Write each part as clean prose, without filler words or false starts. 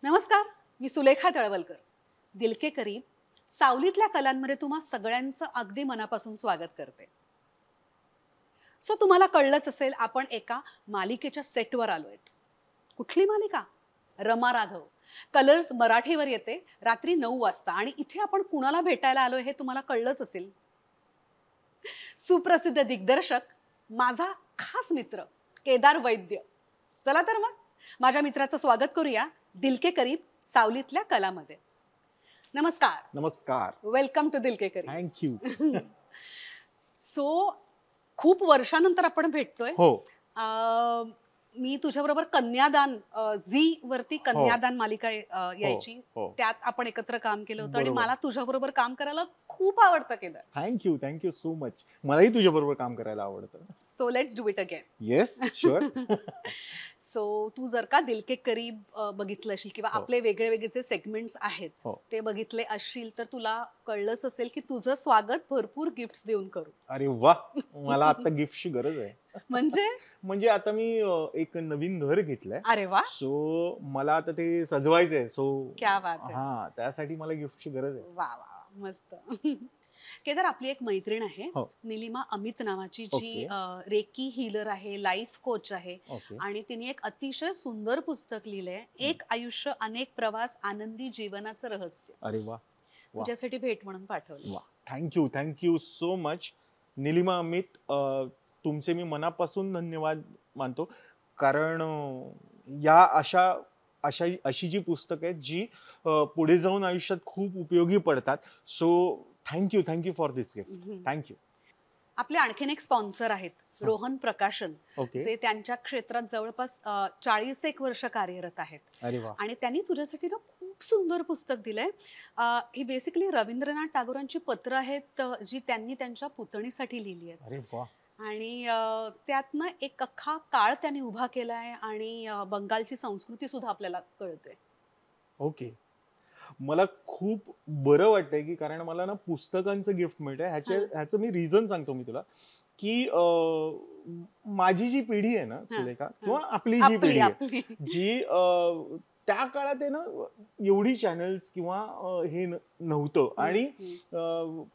नमस्कार, मी सुलेखा तळवलकर. दिल के करीब सावलीतल्या कलांमध्ये तुम्हा सगळ्यांचं अगदी मनापासून स्वागत करते. सो तुम्हाला कळलंच असेल, आपण एका मालिकेच्या सेटवर आलोय. कुठली मालिका? रमा राघव. कलर्स मराठीवर येते रात्री 9 वाजता आणि इथे आपण कुणाला भेटायला आलोय हे तुम्हाला कळलंच असेल. सुप्रसिद्ध दिग्दर्शक, माझा खास मित्र केदार वैद्य. चला तर मग माझ्या मित्राचं स्वागत करूया दिल के करीब सावलीतल्या कलामध्ये. नमस्कार. नमस्कार. वेलकम टू दिल के करीब. थँक्यू. सो खूप वर्षानंतर आपण भेटतोय. हो. मी तुझ्याबरोबर कन्यादान, झी वरती कन्यादान मालिका यायची, हो. त्यात आपण एकत्र काम केलं होतं आणि बरोबर. मला तुझ्याबरोबर काम करायला खूप आवडतं केदार. Thank you so much. मलाही तुझ्या बरोबर काम करायला आवडतं. So let's do it again. Yes, sure. So तू जर का दिल के करीब बघितलं असेल किंवा हो. आपले वेगळे वेगळे जे सेगमेंट्स आहेत हो. ते बघितले असशील तर तुला कळलंच असेल की तुझं स्वागत भरपूर गिफ्ट्स देऊन करू. अरे वा, मला आता गिफ्टची गरज आहे. म्हणजे आता मी एक नवीन घर घेतलंय. अरे वा, सो मला आता ते सजवायचंय. क्या बात आहे. हा, त्यासाठी मला गिफ्टची गरज आहे. वा वा, मस्त. केदार, आपली एक मैत्रीण आहे हो. निलिमा अमित नावाची, जी ओके. रेकी हीलर आहे, लाईफ कोच आहे ओके. आणि तिने एक अतिशय सुंदर पुस्तक लिहिलंय, एक आयुष्य अनेक प्रवास आनंदी जीवनाचं रहस्य. अरे वा. तुझ्यासाठी भेट म्हणून पाठवलं. वा, thank you so much Nilima Amit. तुमचे मी मनापासून धन्यवाद मानतो, कारण या अशी जी पुस्तकं आहेत जी पुढे जाऊन आयुष्यात खूप उपयोगी पडतात. So thank you for this gift. Thank you. आपले आणखीन एक स्पॉन्सर आहेत, रोहन प्रकाशन, ओके. जे त्यांच्या क्षेत्रात जवळपास 40 वर्ष कार्यरत आहेत. अरे वा. आणि त्यांनी तुझ्यासाठी ना खूप सुंदर पुस्तक दिलंय. ही बेसिकली रवींद्रनाथ टागोरांची पत्र आहेत, जी त्यांनी त्यांच्या पुतणीसाठी लिहिली आहेत. अरे वा. आणि त्यातनं एक अख्खा काळ त्यांनी उभा केलाय आणि बंगालची संस्कृती सुद्धा आपल्याला कळते. ओके. मला खूप बरं वाटतंय, की कारण मला ना पुस्तकांचं गिफ्ट मिळतंय. ह्याचं मी रिझन सांगतो मी तुला, की माझी जी पिढी आहे ना सुलेखा, किंवा आपली जी पिढी आहे, जी त्या काळात आहे ना एवढी चॅनल्स किंवा हे नव्हतं. आणि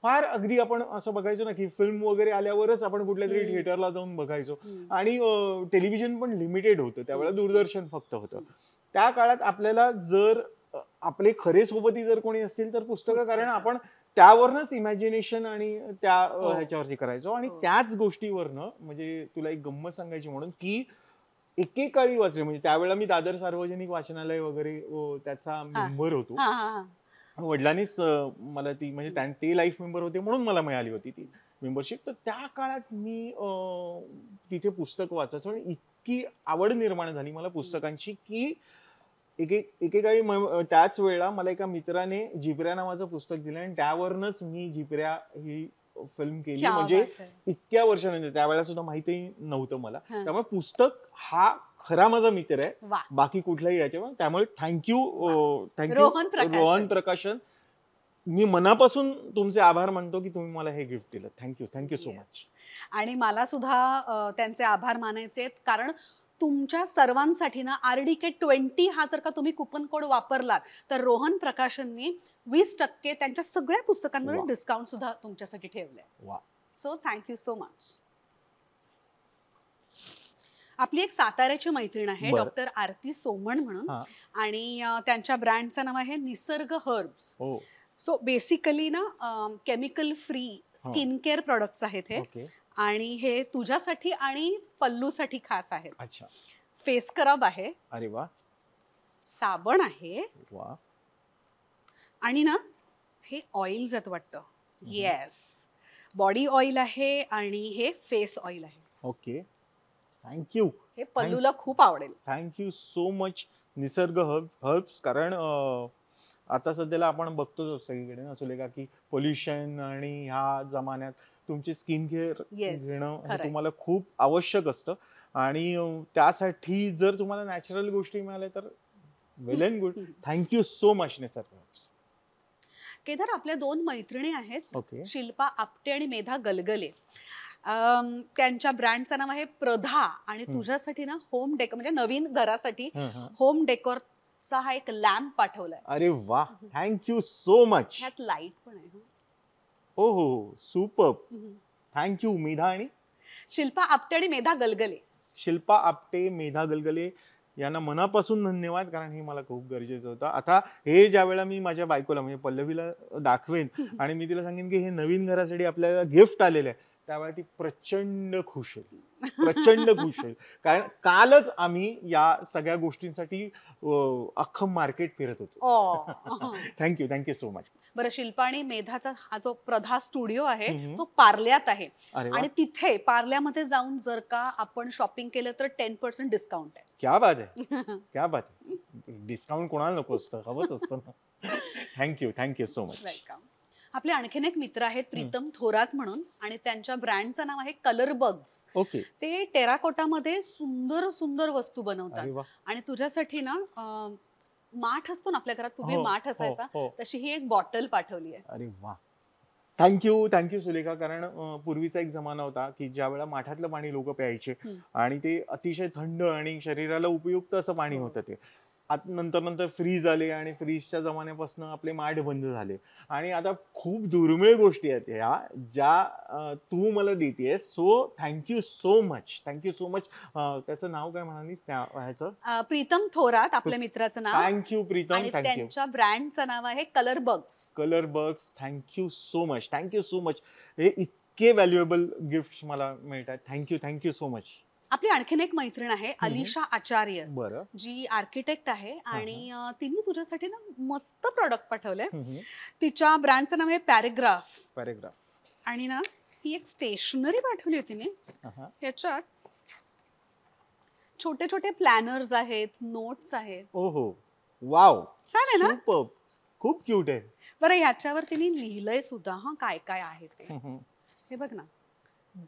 फार अगदी आपण असं बघायचो ना, की फिल्म वगैरे आल्यावरच आपण कुठल्या तरी थिएटरला जाऊन बघायचो. आणि टेलिव्हिजन पण लिमिटेड होतं त्यावेळेला, दूरदर्शन फक्त होतं. त्या काळात आपल्याला जर आपले खरे सोबती जर कोणी असतील तर पुस्तकं, कारण आपण त्यावरनच इमॅजिनेशन आणि त्या ह्याच्यावरती करायचो. आणि त्याच गोष्टीवरनं, म्हणजे तुला एक गंमत सांगायची म्हणून, की एकेकाळी वाचले, म्हणजे त्यावेळेला मी दादर सार्वजनिक वाचनालय वगैरे त्याचा मेंबर होतो. वडिलांनीच मला ती, म्हणजे ते लाईफ मेंबर होते म्हणून मला मिळाली होती ती मेंबरशिप. तर त्या काळात मी तिथे पुस्तक वाचायचो आणि इतकी आवड निर्माण झाली मला पुस्तकांची, की एकेकाळी त्याच वेळेला मला एका मित्राने जिपऱ्या नावाचं पुस्तक दिलं आणि त्यावरनच मी जिपऱ्या ही फिल्म केली. म्हणजे इतक्या वर्षानंतर, त्यावेळेला सुद्धा माहितीही नव्हतं मला. त्यामुळे पुस्तक हा खरा माझा मित्र आहे, बाकी कुठलाही याच्यावर. त्यामुळे थँक्यू रोहन प्रकाशन. मी मनापासून तुमचे आभार मानतो की तुम्ही मला हे गिफ्ट दिलं. Thank you so much. आणि मला सुद्धा त्यांचे आभार मानायचे आहेत, कारण तुमच्या सर्वांसाठी ना RDK20 हा जर का तुम्ही कुपन कोड वापरलात तर रोहन प्रकाशननी 20% त्यांच्या सगळ्या पुस्तकांवर डिस्काउंट सुद्धा तुमच्यासाठी ठेवलंय. So thank you so much. आपली एक साताऱ्याची मैत्रीण आहे, डॉक्टर आरती सोमण म्हणून, आणि त्यांच्या ब्रँडचं नाव आहे निसर्ग हर्ब्स. सो बेसिकली ना chemical free skin care products आहेत हे. आणि हे तुझ्यासाठी आणि पल्लूसाठी खास आहेत. अच्छा. फेस स्क्रब आहे. अरे वा. साबण आहे. वा. आणि ना हे ऑइल्स आहेत वाटतं. येस, बॉडी ऑइल आहे आणि हे फेस ऑइल आहे. ओके. थँक्यू. हे पल्लूला खूप आवडेल. Thank you so much Nisarg herbs. कारण आता सध्याला आपण बघतो सगळीकडे ना सुलेखा, की पोल्युशन आणि ह्या जमान्यात तुमची स्किन केअर घेणं तुम्हाला खूप आवश्यक असतं. आणि त्यासाठी जर तुम्हाला नॅचरल गोष्टी मिळाल्या तर well and good. Thank you so much Nisarg herbs. Kedar, आपल्या 2 मैत्रिणी आहेत, शिल्पा आपटे आणि मेधा गलगले. त्यांच्या ब्रँडचं नाव आहे प्रधा. आणि तुझ्यासाठी ना होम डेकोर, म्हणजे नवीन घरासाठी होम डेकोर चा हा एक लॅम्प पाठवलाय. अरे वा, थँक्यू सो मच. ह्यात लाईट पण आहे. हो हो हो, सुपर. हं. थँक्यू मेधा आणि शिल्पा आपटे आणि मेधा गलगले. शिल्पा आपटे, मेधा गलगले यांना मनापासून धन्यवाद, कारण हे मला खूप गरजेचं होतं. आता हे ज्या वेळेला मी माझ्या बायकोला म्हणजे पल्लवीला दाखवेन आणि मी तिला सांगेन की हे नवीन घरासाठी आपल्याला गिफ्ट आलेलं आहे, त्यावेळेला ती प्रचंड खुश होईल. प्रचंड खुश होईल. कारण कालच आम्ही या सगळ्या गोष्टींसाठी अख्खं मार्केट फिरत होतो. Thank you so much. बरं, शिल्पा आणि मेधाचा हा जो प्रधा स्टुडिओ आहे हम्म. तो पार्ल्यात आहे. अरे वा, आणि तिथे पार्ल्यामध्ये जाऊन जर का आपण शॉपिंग केलं तर 10% डिस्काउंट आहे. क्या बात आहे, क्या बात आहे. डिस्काउंट कोणाला नको असतं, हवंच असतं ना. Thank you so much. वेलकम. आपले आणखीन एक मित्र आहेत प्रीतम थोरात म्हणून, आणि त्यांच्या ब्रँडचं नाव आहे कलर बग्स. ओके. ते टेराकोटामध्ये सुंदर सुंदर वस्तू बनवतात. अरे वा. आणि तुझ्यासाठी ना माठ असतो ना आपल्या घरात, पूर्वी हो, माठ हो, असायचा, हो. तशी ही एक बॉटल पाठवली आहे. अरे वा, थँक्यू सुलेखा. कारण पूर्वीचा एक जमाना होता की ज्या वेळेला माठातलं पाणी लोक प्यायचे आणि ते अतिशय थंड आणि शरीराला उपयुक्त असं पाणी हो. होतं ते. नंतर फ्रीज आले आणि फ्रीजच्या जमान्यापासून आपले माठ बंद झाले आणि आता खूप दुर्मिळ गोष्टी आहेत ह्या ज्या तू मला देतेस. So thank you so much. त्याचं नाव काय म्हणालीस त्या ह्याचं? प्रीतम थोरात आपल्या मित्राचं नाव, थँक्यू प्रीतम. आणि थँक्यू. त्यांच्या ब्रँडचं नाव आहे colour bugs. Colour bugs. Thank you so much. हे इतके व्हॅल्युएबल गिफ्ट मला मिळतात. Thank you so much. आपली आणखीन एक मैत्रीण आहे अलिशा आचार्य, बरं. जी आर्किटेक्ट आहे, आणि तिने तुझ्यासाठी ना मस्त प्रोडक्ट पाठवलंय. हम्म. तिच्या ब्रँडचं नाव आहे पॅरेग्राफ. आणि ना ही एक स्टेशनरी पाठवली आहे तिने. ह्याच्यात छोटे छोटे प्लॅनर्स आहेत, नोट्स आहेत. ओहो, वाव, छान आहे ना? सुपर, खूप क्यूट आहे. बरं, ह्याच्यावर तिने लिहिलंय सुद्धा काय काय आहे ते. हे बघ ना,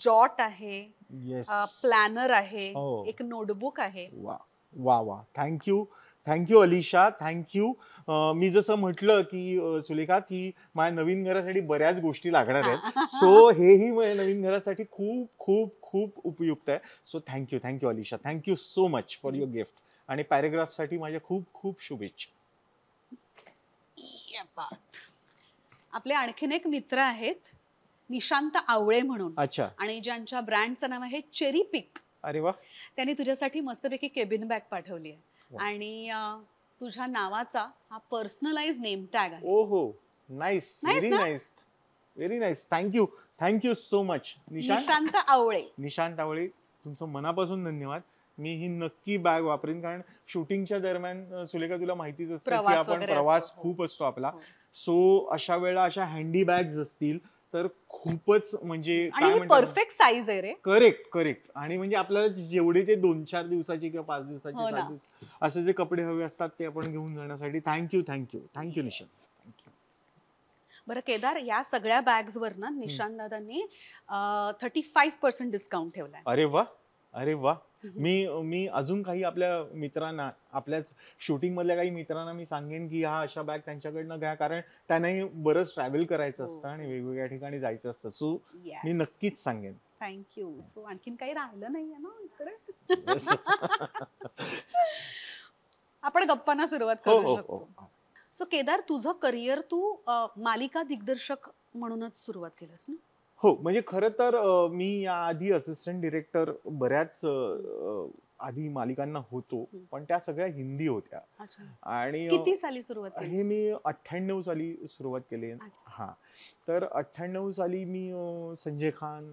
जॉट आहे, येस. प्लॅनर आहे, हो. एक नोटबुक आहे. वा, थँक्यू अलिशा. थँक्यू. मी जसं म्हटलं की सुलेखा की माझ्या नवीन घरासाठी बऱ्याच गोष्टी लागणार आहेत. सो हेही माझ्या नवीन घरासाठी खूप खूप खूप उपयुक्त आहे. So thank you Alisha. Thank you so much for your gift. आणि पॅरेग्राफसाठी माझ्या खूप खूप शुभेच्छा. आपले आणखीन एक मित्र आहेत निशांत आवळे म्हणून, अच्छा. आणि ज्यांच्या ब्रँडचं नाव आहे चेरी पिक. अरे वा. त्यांनी तुझ्यासाठी मस्तपैकी केबिन बॅग पाठवली आहे. वा. आणि तुझ्या नावाचा हा पर्सनलाइज नेम टॅग आहे. ओहो, नाईस, व्हेरी ना? Nice. Thank you so much. Nishant Awale. Nishant Awale, तुमचं मनापासून धन्यवाद. मी ही नक्की बॅग वापरेन, कारण शूटिंगच्या दरम्यान सुलेखा तुला माहितीच असतं की प्रवास आपण वगैरे प्रवास असतो. खूप असतो आपला. हो. सो अशा वेळेला अशा हँडी बॅग्स असतील तर खूपच म्हणजे आणि काय ही म्हणतात, परफेक्ट साईज आहे रे. करेक्ट. आणि म्हणजे आपल्याला जेवढे ते 2-4 दिवसाचे किंवा 5 दिवसाचे, हो ना. 7 दिवस असे जे कपडे हवे असतात ते आपण घेऊन जाण्यासाठी थँक्यू निशांत. थँक्यू. बरं केदार, या सगळ्या बॅग्स वर ना निशांत दादांनी 35% डिस्काउंट ठेवलाय. अरे वा. मी अजून काही आपल्या मित्रांना, आपल्याच शूटिंग मधल्या काही मित्रांना मी सांगेन की हा अशा बॅग त्यांच्याकडनं घ्या, कारण त्यांनाही बरंच ट्रॅव्हल करायचं असतं आणि वेगवेगळ्या ठिकाणी जायचं असतं. सो मी नक्कीच सांगेन. थँक्यू. सो आणखीन काही राहिलं नाहीये ना इकडे? आपण गप्पांना सुरुवात करू शकतो. सो केदार, तुझं करिअर तू मालिका दिग्दर्शक म्हणूनच सुरुवात केलंस ना? हो, म्हणजे खरं तर मी याआधी असिस्टंट डिरेक्टर बऱ्याच आधी मालिकांना होतो, पण त्या सगळ्या हिंदी होत्या. अच्छा. आणि किती साली सुरुवात हे केलीस? मी 98 साली सुरुवात केली. अच्छा. तर 98 साली मी संजय खान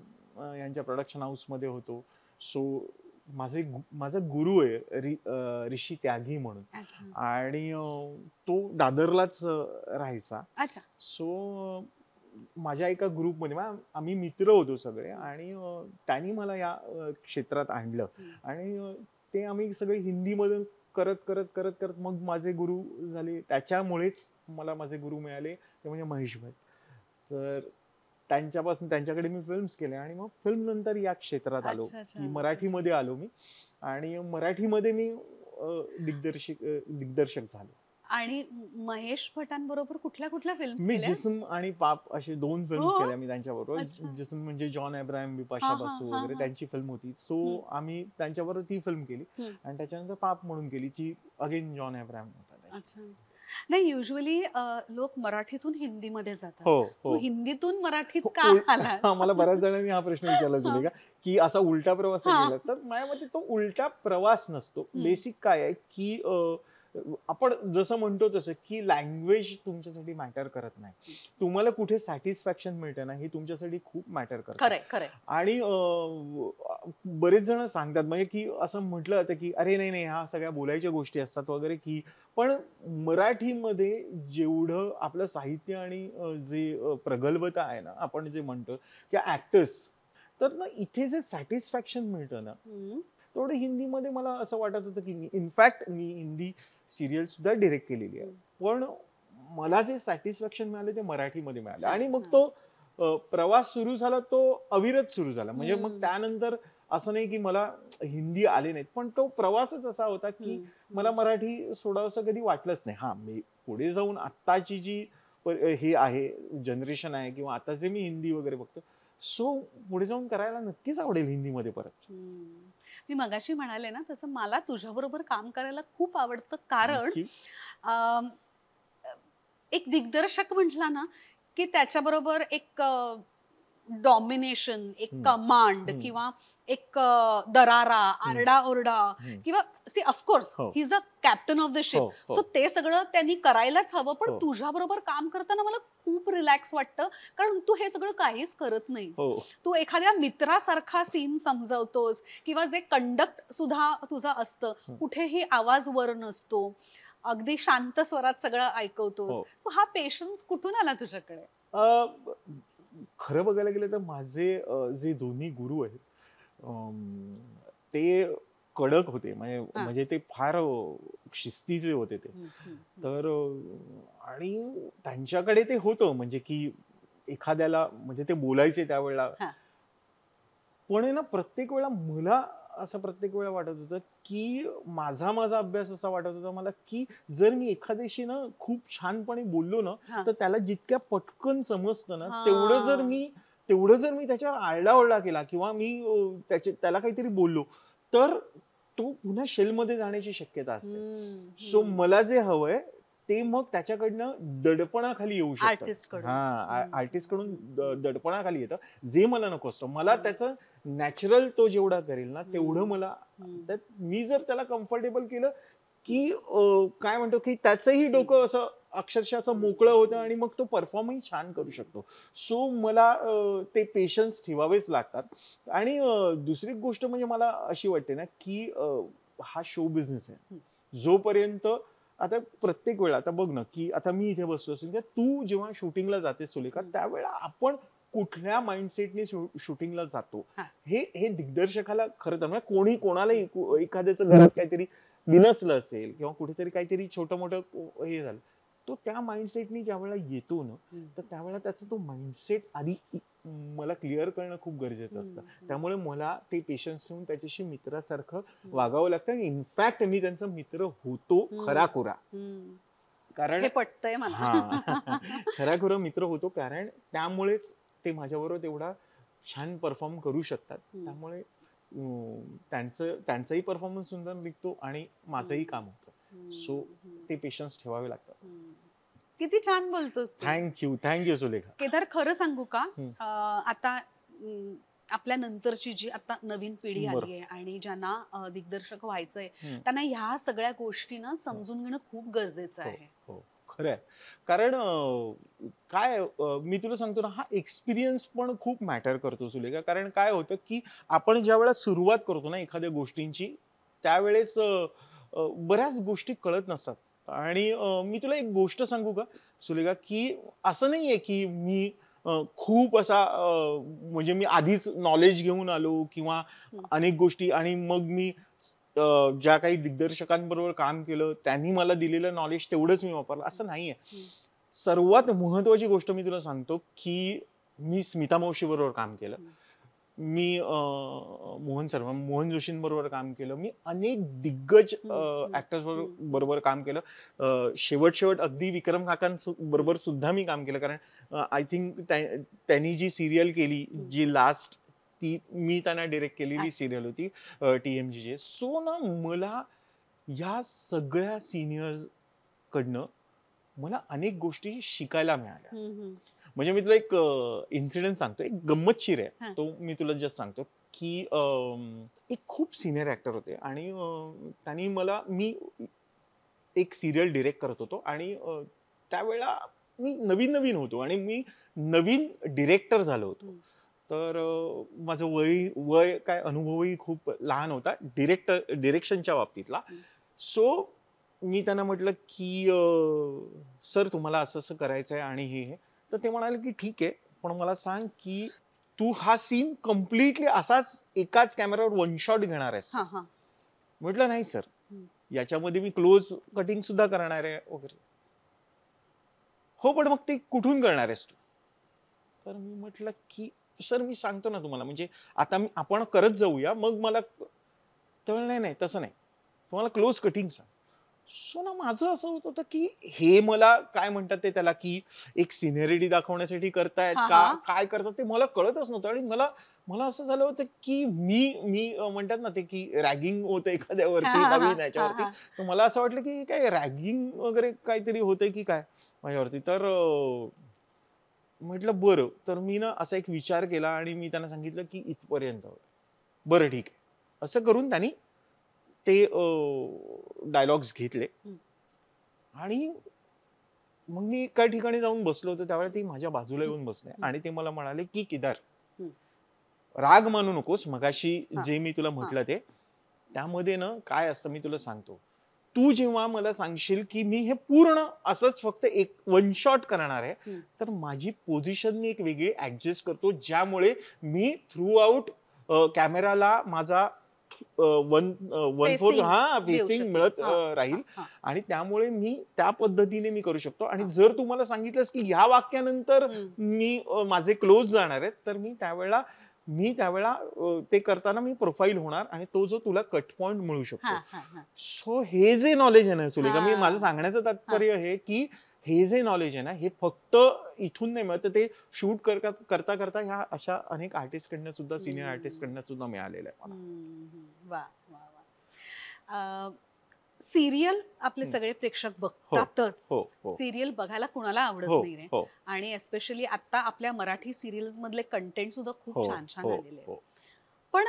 यांच्या प्रोडक्शन हाऊसमध्ये होतो. सो माझा गुरु आहे ऋषी त्यागी म्हणून, अच्छा. आणि तो दादरलाच राहायचा. अच्छा. सो माझ्या एका ग्रुपमध्ये आम्ही मित्र होतो सगळे, आणि त्यांनी मला या क्षेत्रात आणलं, आणि ते आम्ही सगळे हिंदीमध्ये करत मग माझे गुरु झाले. त्याच्यामुळेच मला माझे गुरु मिळाले ते म्हणजे महेश भट. तर त्यांच्याकडे मी फिल्म्स केल्या, आणि मग फिल्म नंतर या क्षेत्रात आलो की मराठीमध्ये आलो मी, आणि मराठीमध्ये मी दिग्दर्शक झालो. आणि महेश भटांबरोबर कुठल्या फिल्म्स मी केल्या? जिस्म आणि पाप असे 2 फिल्म हो? केल्या मी त्यांच्याबरोबर. अच्छा. जिस्म म्हणजे जॉन अब्राहम, बिपाशा बासू वगैरे त्यांची फिल्म होती. सो आम्ही त्यांच्याबरोबर ती फिल्म केली, आणि त्याच्यानंतर पाप म्हणून केली, जी अगेन जॉन अब्राहम होता. अच्छा. नाही, युजली लोक मराठीतून हिंदीमध्ये जातात. हो, तू हो. हिंदीतून मराठीत हो, का आलास? मला बऱ्याच जणांनी हा प्रश्न विचारला हां, सुलेखा, की असा उलटा प्रवास हां. केला. तर माझ्या मते तो उलटा प्रवास नसतो. हं. बेसिक काय आहे, की आपण जसं म्हणतो तसं, की लँग्वेज तुमच्यासाठी मॅटर करत नाही. हं. तुम्हाला कुठे सॅटिस्फॅक्शन मिळतं ना, हे तुमच्यासाठी खूप मॅटर करतं. खरंय, खरंय. आणि बरेच जण सांगतात म्हणजे, की असं म्हटलं जातं, की "अरे नाही, नाही, ह्या सगळ्या बोलायच्या गोष्टी असतात वगैरे," की पण मराठीमध्ये जेवढं आपलं साहित्य आणि जे प्रगल्भता आहे ना, आपण जे म्हणतो किंवा ॲक्टर्स, तर ना इथे जे सॅटिस्फॅक्शन मिळतं ना, हं. तेवढं हिंदीमध्ये मला असं वाटत होतं, की इनफॅक्ट मी हिंदी सीरियल सुद्धा डायरेक्ट केलेली आहे. हं. पण मला जे सॅटिस्फॅक्शन मिळालं ते मराठीमध्ये मिळालं हां, आणि मग हां. तो प्रवास सुरू झाला, तो अविरत सुरू झाला. म्हणजे मग हं. त्यानंतर असं नाही, की मला हिंदी आले नाहीत. पण तो प्रवासच असा होता, की हं, मला हं. मराठी सोडावसं कधी वाटलंच नाही. हां, मी पुढे जाऊन आत्ताची जी हे आहे, जनरेशन आहे किंवा आता जे मी हिंदी वगैरे बघतो, सो पुढे जाऊन करायला नक्कीच आवडेल हिंदीमध्ये परत. हं. मी मगाशी म्हणाले ना, तसं मला तुझ्याबरोबर काम करायला खूप आवडतं. कारण थँक यू. अं, अ, एक दिग्दर्शक म्हटला ना, की त्याच्याबरोबर एक डॉमिनेशन, एक हं, कमांड हं, किंवा एक दरारा, हं, आरडाओरडा हं. किंवा सी ऑफकोर्स हो, he is the captain of the हो, शिप. हो, सो ते सगळं त्यांनी करायलाच हवं. पण हो, तुझ्याबरोबर काम करताना मला खूप रिलॅक्स वाटतं. कारण तू हे सगळं काहीच करत नाहीस. हो. तू एखाद्या मित्रासारखा सीन समजावतोस किंवा जे कंडक्ट सुद्धा तुझं असतं, हं, कुठेही आवाज वर नसतो. अगदी शांत स्वरात सगळं ऐकवतोस. हो. सो हा पेशन्स कुठून आला तुझ्याकडे? अ, ब खरं बघायला गेलं तर माझे जे दोन्ही गुरु आहेत, अं, ते कडक होते. म्हणजे हां. म्हणजे ते फार शिस्तीचे होते ते. हं, हं, हं. तर आणि त्यांच्याकडे ते होतं म्हणजे की एखाद्याला म्हणजे ते बोलायचे त्यावेळेला. हां. पण आहे ना प्रत्येक वेळेला मला असं प्रत्येक वेळा वाटत होतं, की माझा अभ्यास असा वाटत होता मला, की जर मी एखाद्याशी ना खूप छानपणे बोललो ना, हां. तर त्याला जितक्या पटकन समजतं ना, हां. तेवढं जर मी त्याच्यावर आरडाओरडा केला किंवा मी त्याला काहीतरी बोललो, तर तो पुन्हा शेलमध्ये जाण्याची शक्यता असते. हं, सो हं. मला जे हवंय, ते मग त्याच्याकडनं दडपणाखाली येऊ शकतं. आर्टिस्टकडून. हां, हं, हं, आर्टिस्टकडून हं, हं. दडपणाखाली येतं, जे मला नको असतं. मला हं, त्याचं नॅचरल तो जेवढा करेल ना, तेवढं हं, मला हं, त्यात मी जर त्याला कम्फर्टेबल केलं, की काय म्हणतो, की त्याचंही हं, डोकं असं अक्षरशः असं हं, मोकळं होतं हं, आणि मग तो परफॉर्मही छान करू हं, शकतो. सो मला ते पेशन्स ठेवावेच लागतात. आणि दुसरी गोष्ट म्हणजे मला अशी वाटते ना, की हा शो बिझनेस आहे. हं, जोपर्यंत आता प्रत्येक वेळा आता बघ ना, की आता मी इथे बसलो असेल, किंवा तू जेव्हा शूटिंगला जातेस सुलेखा, हं. त्यावेळेला आपण कुठल्या माइंडसेटने शूटिंगला जातो, हां. हे दिग्दर्शकाला खरं तर म्हणजे कोणी कोणालाही एखाद्याचं घरात काहीतरी बिनसलं असेल किंवा कुठेतरी काहीतरी छोटं-मोठं हे झालं, तो त्या माइंडसेटनी ज्यावेळेला येतो ना, हं, तर त्यावेळेला त्याचा तो माइंडसेट आधी मला क्लिअर करणं खूप गरजेचं असतं. हं, हं, त्यामुळे मला ते पेशन्स ठेवून त्याच्याशी मित्रासारखं हं, वागावं लागतं आणि इनफॅक्ट मी त्यांचा मित्र होतो हं, खरा-खुरा. हं. कारण हे पटतंय मला. हां. खरा-खुरा मित्र होतो, कारण त्यामुळेच ते माझ्याबरोबर तेवढा छान परफॉर्म करू शकतात. हं, त्यामुळे त्यांचाही परफॉर्मन्स सुंदर निघतो आणि माझंही हं, काम होतं. सो हं, हं, ते पेशन्स ठेवावे लागतात. हं. किती छान बोलतोस तू. Thank you Sulekha. केदार, खरं सांगू का? हं, आता आपल्या नंतरची जी आता नवीन पिढी बरं. आली आहे आणि ज्यांना दिग्दर्शक व्हायचंय, हं, त्यांना ह्या सगळ्या गोष्टी ना हं. समजून घेणं खूप गरजेचं हो, आहे. हो. खरं आहे. कारण काय मी तुला सांगतो ना, हा एक्सपिरियन्स पण खूप मॅटर करतो सुलेखा. कारण काय होतं, की आपण ज्यावेळेला सुरुवात करतो ना एखाद्या गोष्टींची, त्यावेळेस अ, अ, बऱ्याच गोष्टी कळत नसतात. आणि मी तुला एक गोष्ट सांगू का सुलेखा, की असं नाहीये, की मी खूप असा म्हणजे मी आधीच नॉलेज घेऊन आलो किंवा हं, अनेक गोष्टी आणि मग मी ज्या काही दिग्दर्शकांबरोबर काम केलं, त्यांनी मला दिलेलं नॉलेज तेवढंच मी वापरलं, हं, असं नाहीये. हं, सर्वात महत्त्वाची गोष्ट मी तुला सांगतो, की मी स्मिता मावशीबरोबर काम केलं. हं, मी मोहन जोशींबरोबर काम केलं. मी अनेक दिग्गज हं, हं, ॲक्टर्स हं, हं, बरोबर काम केलं. शेवट अगदी विक्रम बरोबर सुद्धा मी काम केलं. कारण आय थिंक त्यांनी जी सीरियल केली, हं. जी लास्ट, ती मी त्यांना डायरेक्ट केलेली अच्छा. सीरियल होती, TMGचे. सो ना मला ह्या सगळ्या सीनियर्स कडनं मला अनेक गोष्टी शिकायला मिळाल्या. हम्म. म्हणजे मी तुला एक इन्सिडेंट सांगतो, एक गंमतशीर हा. आहे तो, मी तुला जस्ट सांगतो की एक खूप सिनियर ऍक्टर होते आणि त्यांनी मला, मी एक सिरियल डिरेक्ट करत होतो आणि त्यावेळेला मी नवीन नवीन होतो आणि मी नवीन डिरेक्टर झालो होतो. हम्म. तर माझं वय काय, अनुभवही खूप लहान होता डिरेक्शनच्या बाबतीतला. हम्म. सो मी त्यांना म्हटलं की सर तुम्हाला असं असं करायचं आहे आणि हे. तर ते म्हणाले की ठीक आहे, पण मला सांग की तू हा सीन कम्प्लिटली असाच एकाच कॅमेरावर वन शॉट घेणार आहेस का? हा हा. म्हटलं नाही सर, हम्म. याच्यामध्ये मी क्लोज कटिंग सुद्धा करणार आहे वगैरे. हो पण मग ते कुठून करणार आहेस तू? तर मी म्हटलं की सर मी सांगतो ना तुम्हाला, म्हणजे आता आपण करत जाऊया मग मला. तर नाही नाही तसं नाही, तुम्हाला क्लोज कटिंग सांग. सो ना माझं असं होत होतं की हे मला काय म्हणतात ते त्याला, की एक सिनियरिटी दाखवण्यासाठी करतायत हा का हा. काय करतात ते मला कळतच नव्हतं. आणि मला मला असं झालं होतं की मी मी म्हणतात ना ते की रॅगिंग होतं हा एखाद्यावरती, हा नवीन हा याच्यावरती. हा. तर मला असं वाटलं की काय रॅगिंग वगैरे काहीतरी होतंय की काय माझ्यावरती. तर म्हटलं बरं. तर मी ना असा एक विचार केला आणि मी त्यांना सांगितलं की इथपर्यंत. बरं ठीक आहे. असं करून त्यांनी ते डायलॉग्स घेतले हम्म. आणि मग मी एका ठिकाणी जाऊन बसलो होतो. त्यावेळेला ते माझ्या बाजूला येऊन बसले हम्म. आणि ते मला म्हणाले की केदार, हम्म. राग मानू नकोस, मगाशी हा जे मी तुला हा. म्हटलं ते त्यामध्ये ना काय असतं मी तुला सांगतो. तू जेव्हा मला सांगशील की मी हे पूर्ण असंच फक्त एक वन शॉट करणार आहे, हम्म. तर माझी पोझिशन मी एक वेगळी ऍडजस्ट करतो, ज्यामुळे मी थ्रू आउट कॅमेराला माझा वन वन फोर्थ फेसिंग देऊ फेसिंग शकेल. मिळत हा हा राहील. हा. आणि त्यामुळे मी त्या पद्धतीने मी करू शकतो. आणि हा. जर तू मला सांगितलंस की ह्या वाक्यानंतर हम्म. मी माझे क्लोज जाणार आहेत, तर मी त्यावेळेला ते करताना मी प्रोफाईल होणार आणि तो जो तुला कट पॉइंट मिळू हा शकतो. हा हा. सो हे जे नॉलेज आहे ना सुलेखा, मी माझं हा सांगण्याचं हा. तात्पर्य हे की हे जे नॉलेज आहे ना, हे फक्त इथून नाही मिळत, ते शूट करता करता ह्या अशा अनेक आर्टिस्ट कडनं सुद्धा, सिनियर आर्टिस्ट हम्म. कडनं सुद्धा मिळालेलं आहे मला. वा वा वा. सिरियल आपले हम्म. सगळे प्रेक्षक हो बघतातच. हो हो सिरियल बघायला कुणाला आवडत हो नाही रे. हो आणि एस्पेशली आता आपल्या मराठी सिरियल्स मधले कंटेंट सुद्धा खूप हो छान छान हो आलेले आहेत. हो पण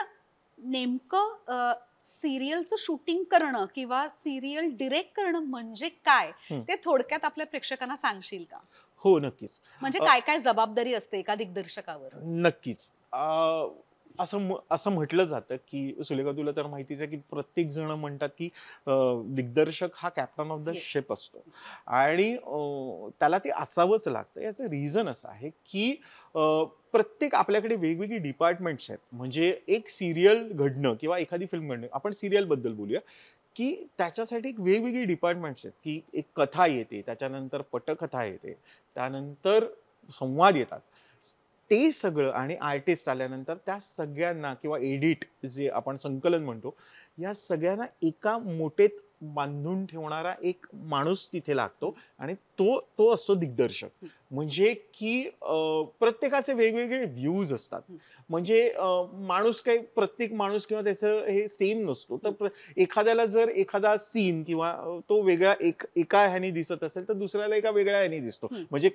नेमकं सिरियलचं शूटिंग करणं किंवा सिरियल डिरेक्ट करणं म्हणजे काय, हम्म. ते थोडक्यात आपल्या प्रेक्षकांना सांगशील का? हो नक्कीच. म्हणजे अ, काय काय जबाबदारी असते एका दिग्दर्शकावर? नक्कीच. असं म्हटलं जातं की सुलेखा, तुला तर माहितीच आहे की प्रत्येक जण म्हणतात की दिग्दर्शक हा captain of the yes. Ship असतो आणि त्याला ते असावंच लागतं. याचं रिझन असं आहे की प्रत्येक आपल्याकडे वेगवेगळी डिपार्टमेंट्स आहेत. म्हणजे एक सिरियल घडणं किंवा एखादी फिल्म घडणं, आपण सिरियल बद्दल बोलूया, की त्याच्यासाठी एक वेगवेगळी डिपार्टमेंट्स आहेत. की एक कथा येते, त्याच्यानंतर पटकथा येते, त्यानंतर संवाद येतात. ते सगळं आणि आर्टिस्ट आल्यानंतर त्या सगळ्यांना, किंवा एडिट जे आपण संकलन म्हणतो, या सगळ्यांना एका मोठेत बांधून ठेवणारा एक माणूस तिथे लागतो आणि तो तो असतो दिग्दर्शक. हं. म्हणजे की प्रत्येकाचे वेगवेगळे व्ह्यूज असतात. हं. म्हणजे माणूस काही, प्रत्येक माणूस किंवा त्याचं हे सेम नसतो. तर हं. एखाद्याला जर एखादा सीन किंवा तो वेगळा एका ह्यानी दिसत असेल, तर दुसऱ्याला एका वेगळ्या ह्यानी दिसतो. हं. म्हणजे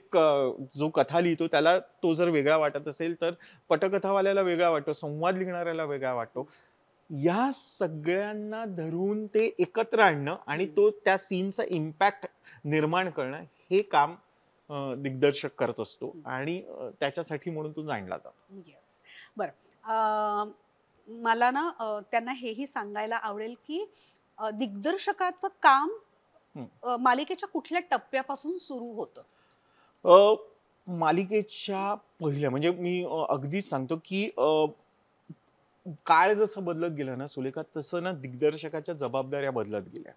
जो कथा लिहितो त्याला तो जर वेगळा वाटत असेल, तर पटकथावाल्याला वेगळा वाटतो, संवाद लिहिणाऱ्याला वेगळा वाटतो. या सगळ्यांना धरून ते एकत्र आणणं आणि हं. तो त्या सीनचा इम्पॅक्ट निर्माण करणं, हे काम दिग्दर्शक करत असतो. हं. आणि त्याच्यासाठी म्हणून तो जाणला जातो. येस. बरं. अ, मला ना त्यांना हेही सांगायला आवडेल, की दिग्दर्शकाचं काम हं. मालिकेच्या कुठल्या टप्प्यापासून सुरू होतं? अ, मालिकेच्या पहिल्या, म्हणजे मी अगदीच सांगतो की काळ जसं बदलत गेलं ना सुलेखा, तसं ना दिग्दर्शकाच्या जबाबदाऱ्या बदलत गेल्या.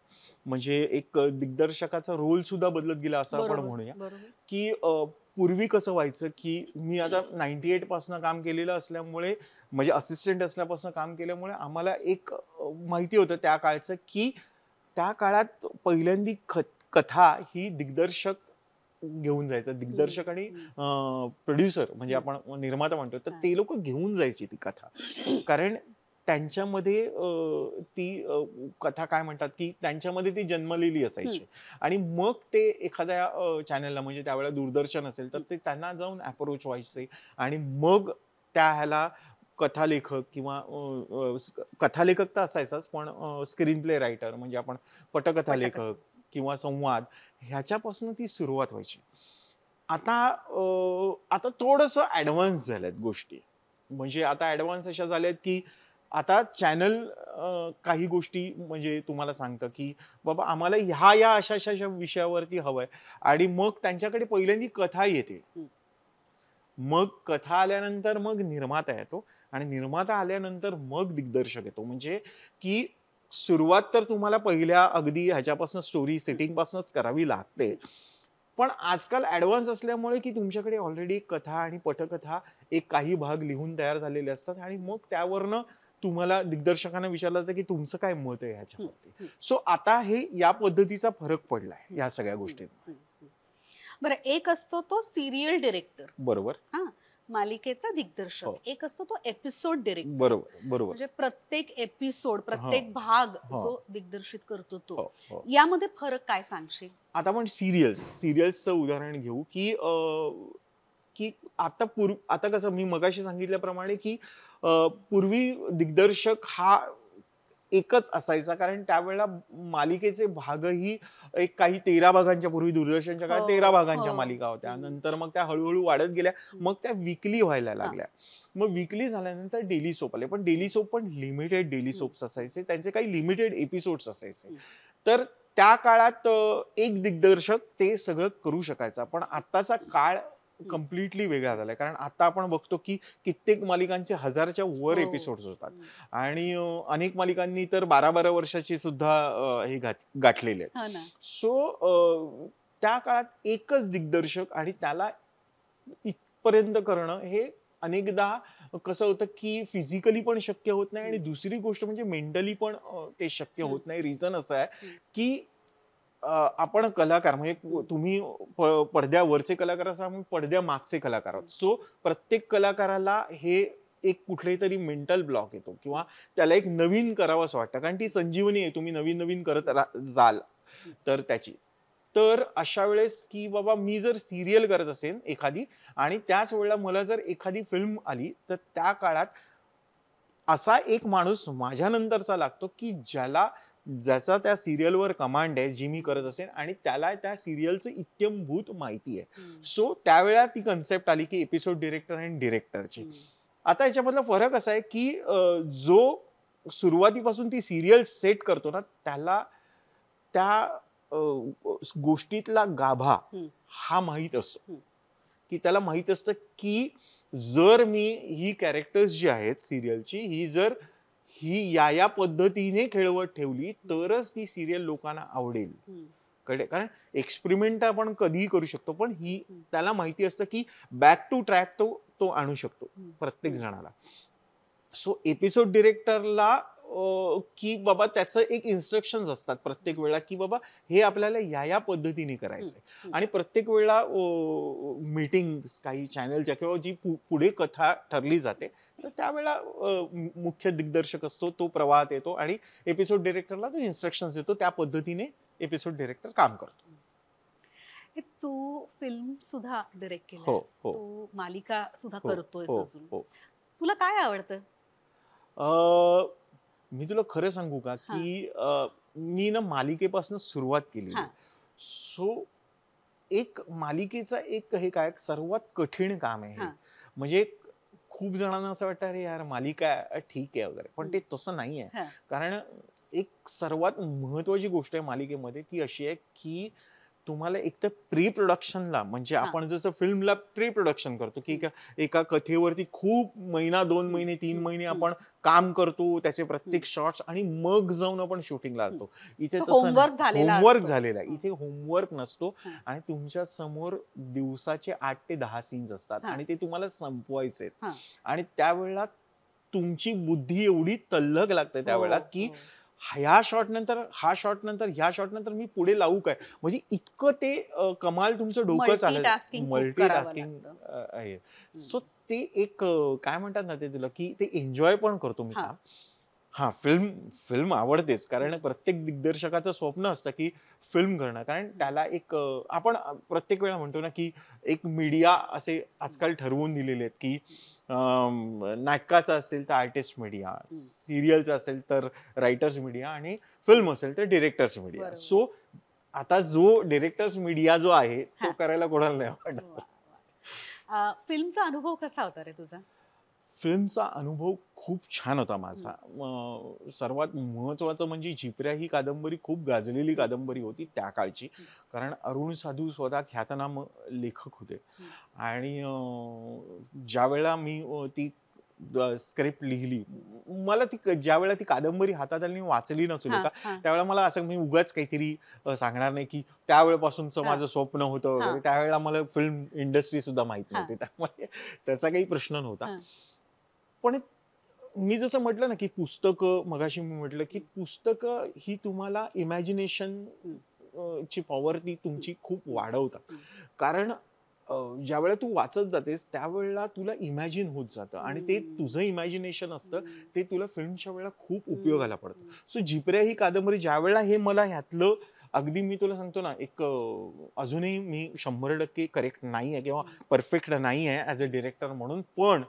म्हणजे एक दिग्दर्शकाचा रोल सुद्धा बदलत गेला असं आपण बरोबर, म्हणूया. बरोबर. की पूर्वी कसं व्हायचं की मी आता 98 पासून काम केलेलं असल्यामुळे, म्हणजे असिस्टंट असल्यापासून काम केल्यामुळे आम्हाला एक माहिती होतं त्या काळचं, की त्या काळात पहिल्यांदी कथा ही दिग्दर्शक घेऊन जायचा. हं, दिग्दर्शक आणि हं, प्रोड्युसर, म्हणजे हं. आपण निर्माता म्हणतो, तर हां. ते लोक घेऊन जायची ती कथा. कारण त्यांच्यामध्ये ती कथा काय म्हणतात की त्यांच्यामध्ये ती जन्मलेली असायची आणि मग ते एखाद्या चॅनलला म्हणजे त्यावेळेला दूरदर्शन असेल तर ते त्यांना जाऊन अप्रोच व्हायचे आणि मग त्या ह्याला कथालेखक किंवा कथालेखक तर असायचाच पण स्क्रीन प्ले रायटर म्हणजे आपण पटकथा लेखक किंवा संवाद ह्याच्यापासून ती सुरुवात व्हायची. आता थोडंसं ऍडव्हान्स झाल्यात गोष्टी. म्हणजे आता ऍडव्हान्स अशा झाल्यात की आता चॅनल काही गोष्टी म्हणजे तुम्हाला सांगतं की बाबा आम्हाला या अशा अशा अशा विषयावरती हवंय आणि मग त्यांच्याकडे पहिल्यांदा कथा येते. मग कथा आल्यानंतर मग निर्माता येतो आणि निर्माता आल्यानंतर मग दिग्दर्शक येतो. म्हणजे की सुरुवात तर तुम्हाला पहिल्या अगदी ह्याच्यापासून स्टोरी सेटिंग पासूनच करावी लागते. पण आजकाल ऍडव्हान्स असल्यामुळे की तुमच्याकडे ऑलरेडी कथा आणि पटकथा एक काही भाग लिहून तयार झालेले असतात आणि मग त्यावरनं तुम्हाला दिग्दर्शकांना विचारलं जातं की तुमचं काय मत आहे ह्याच्यावरती. सो आता हे या पद्धतीचा फरक पडलाय या सगळ्या गोष्टींमध्ये. बरं, एक असतो तो सिरियल डिरेक्टर, बरोबर. हा मालिकेचा दिग्दर्शक. एक असतो तो एपिसोड डिरेक्टर. बरोबर बरोबर. म्हणजे प्रत्येक एपिसोड प्रत्येक भाग जो दिग्दर्शित करतो तो. यामध्ये फरक काय सांगशील? आता आपण सिरियल्सचं उदाहरण घेऊ की की आता कसं मी मगाशी सांगितल्याप्रमाणे की पूर्वी दिग्दर्शक हा एकच असायचा कारण त्यावेळेला मालिकेचे भागही एक काही 13 भागांच्या पूर्वी दूरदर्शनच्या काळात 13 भागांच्या मालिका होत्या. नंतर मग त्या हळूहळू वाढत गेल्या. मग त्या वीकली व्हायला लागल्या. मग वीकली झाल्यानंतर डेली सोप आले. पण डेली सोप पण लिमिटेड डेली सोप्स असायचे. त्यांचे काही लिमिटेड एपिसोड्स असायचे. तर त्या काळात एक दिग्दर्शक ते सगळं करू शकायचा. पण आत्ताचा काळ कम्प्लिटली वेगळा झालाय. कारण आता आपण बघतो की कित्येक मालिकांचे 1000च्या वर एपिसोड्स होतात आणि अनेक मालिकांनी तर 12-12 वर्षाची सुद्धा हे गाठलेले आहेत. सो त्या काळात एकच दिग्दर्शक आणि त्याला इथपर्यंत करणं हे अनेकदा कसं होतं की फिजिकली पण शक्य होत नाही आणि दुसरी गोष्ट म्हणजे मेंटली पण ते शक्य होत नाही. रिझन असं आहे की आपण कलाकार म्हणजे तुम्ही पडद्यावरचे कलाकार असा आम्ही पडद्या मागचे कलाकार आहोत. सो प्रत्येक कलाकाराला हे एक कुठले तरी मेंटल ब्लॉक येतो किंवा त्याला एक नवीन करावंसं वाटतं कारण ती संजीवनी आहे. तुम्ही नवीन नवीन करत जाल तर त्याची. तर अशा वेळेस की बाबा मी जर सिरियल करत असेल एखादी आणि त्याच वेळेला मला जर एखादी फिल्म आली तर त्या काळात असा एक माणूस माझ्यानंतरचा लागतो की ज्याचा त्या सिरियलवर कमांड आहे जी मी करत असेल आणि त्याला त्या सिरियलचं इत्यंभूत माहिती आहे. सो त्यावेळेला ती कन्सेप्ट आली की एपिसोड डिरेक्टर आणि डिरेक्टरची. आता याच्यामधला फरक असा आहे की जो सुरुवातीपासून ती सिरियल सेट करतो ना त्याला त्या गोष्टीतला गाभा हा माहीत असतो की त्याला माहित असतं की जर मी ही कॅरेक्टर्स जी आहेत सिरियलची ही या पद्धतीने खेळवत ठेवली तरच ती सिरियल लोकांना आवडेल. कारण एक्सपेरिमेंट आपण कधीही करू शकतो पण त्याला माहिती असतं की बॅक टू ट्रॅक तो आणू शकतो प्रत्येक जणाला. सो एपिसोड डिरेक्टरला की बाबा त्याचं एक इन्स्ट्रक्शन्स असतात प्रत्येक वेळा की बाबा हे आपल्याला या पद्धतीने करायचंय आणि प्रत्येक वेळा मीटिंग्स काही चॅनलच्या किंवा जी पुढे कथा ठरली जाते तर त्यावेळेला मुख्य दिग्दर्शक असतो तो प्रवाहात येतो आणि एपिसोड डिरेक्टरला तो इन्स्ट्रक्शन्स देतो. त्या पद्धतीने एपिसोड डिरेक्टर काम करतो. तू फिल्म सुद्धा डिरेक्ट केलीस, तू मालिका सुद्धा करतोय अजून. तुला काय आवडतं? मी तुला खरं सांगू का की मी ना मालिकेपासून सुरुवात केली. सो एक मालिकेचा एक हे काय सर्वात कठीण काम आहे. म्हणजे खूप जणांना असं वाटतं अरे यार मालिका ठीक आहे वगैरे पण ते तसं नाही आहे. कारण एक सर्वात महत्वाची गोष्ट आहे मालिकेमध्ये ती अशी आहे की तुम्हाला एक तर प्री प्रोडक्शनला म्हणजे आपण जसं फिल्मला प्री प्रोडक्शन करतो की एका कथेवरती खूप महिना 2 महिने 3 महिने आपण काम करतो त्याचे प्रत्येक शॉट्स आणि मग जाऊन आपण शूटिंगला जातो. इथे तसं होमवर्क झालेला आहे. इथे होमवर्क नसतो आणि तुमच्या समोर दिवसाचे 8 ते 10 सीन्स असतात आणि ते तुम्हाला संपवायचे आणि त्यावेळेला तुमची बुद्धी एवढी तल्लख लागते त्यावेळेला की ह्या शॉट नंतर ह्या शॉट नंतर मी पुढे लावू काय म्हणजे इतकं ते कमाल तुमचं डोकं चाललं मल्टीटास्किंग आहे. सो ते एक काय म्हणतात ना ते तुला की ते एन्जॉय पण करतो मी काम हां, फिल्म फिल्म आवडतेच. कारण प्रत्येक दिग्दर्शकाचं स्वप्न असतं, की फिल्म करणं. कारण त्याला एक आपण प्रत्येक वेळा म्हणतो ना, की एक मीडिया असे आजकाल ठरवून दिलेले आहेत, की नाटकाचं असेल तर आर्टिस्ट मीडिया, सीरियलचं असेल तर रायटर्स मीडिया आणि फिल्म असेल तर डिरेक्टर्स मीडिया. बरोबर. सो आता जो डिरेक्टर्स मीडिया जो आहे, तो हां. करायला कोणाला नाही आवडणार. वाह! वाह! फिल्मचा अनुभव कसा होता रे तुझा? फिल्मचा अनुभव खूप छान होता माझा. सर्वात महत्त्वाचं म्हणजे झिपऱ्या ही कादंबरी खूप गाजलेली हं, कादंबरी होती त्या काळची. हं, कारण अरुण साधू स्वतः ख्यातनाम लेखक होते हं. आणि ज्यावेळेला मी ती स्क्रिप्ट लिहिली, मला ती ज्यावेळेला ती कादंबरी हातात आली आणि वाचली ना हां, सुलेखा, हां, त्यावेळेला मला असं मी उगाच काहीतरी सांगणार नाही, की त्यावेळेपासूनचं हां, माझं स्वप्न होतं हां, वगैरे. त्यावेळेला मला फिल्म इंडस्ट्री सुद्धा माहीत हां, नव्हती. त्यामुळे त्याचा काही प्रश्न नव्हता. हां. पण मी जसं म्हटलं ना, की पुस्तकं मगाशी मी म्हटलं, की हं, पुस्तकं ही तुम्हाला इमॅजिनेशन हं, ची पॉवर ती हं, तुमची खूप हं, वाढवतात. हं, कारण ज्यावेळेला तू वाचत जातेस, त्यावेळेला तुला इमॅजिन होत जातं आणि ते हं, तुझं इमॅजिनेशन असतं, हं, ते तुला फिल्मच्या वेळेला खूप हं, उपयोगाला पडतं. हं, सो झिपऱ्या ही कादंबरी ज्यावेळेला हे मला ह्यातलं अगदी मी तुला सांगतो ना, एक अजूनही मी 100% करेक्ट नाहीये किंवा हं, परफेक्ट नाहीये ॲज अ डिरेक्टर म्हणून. पण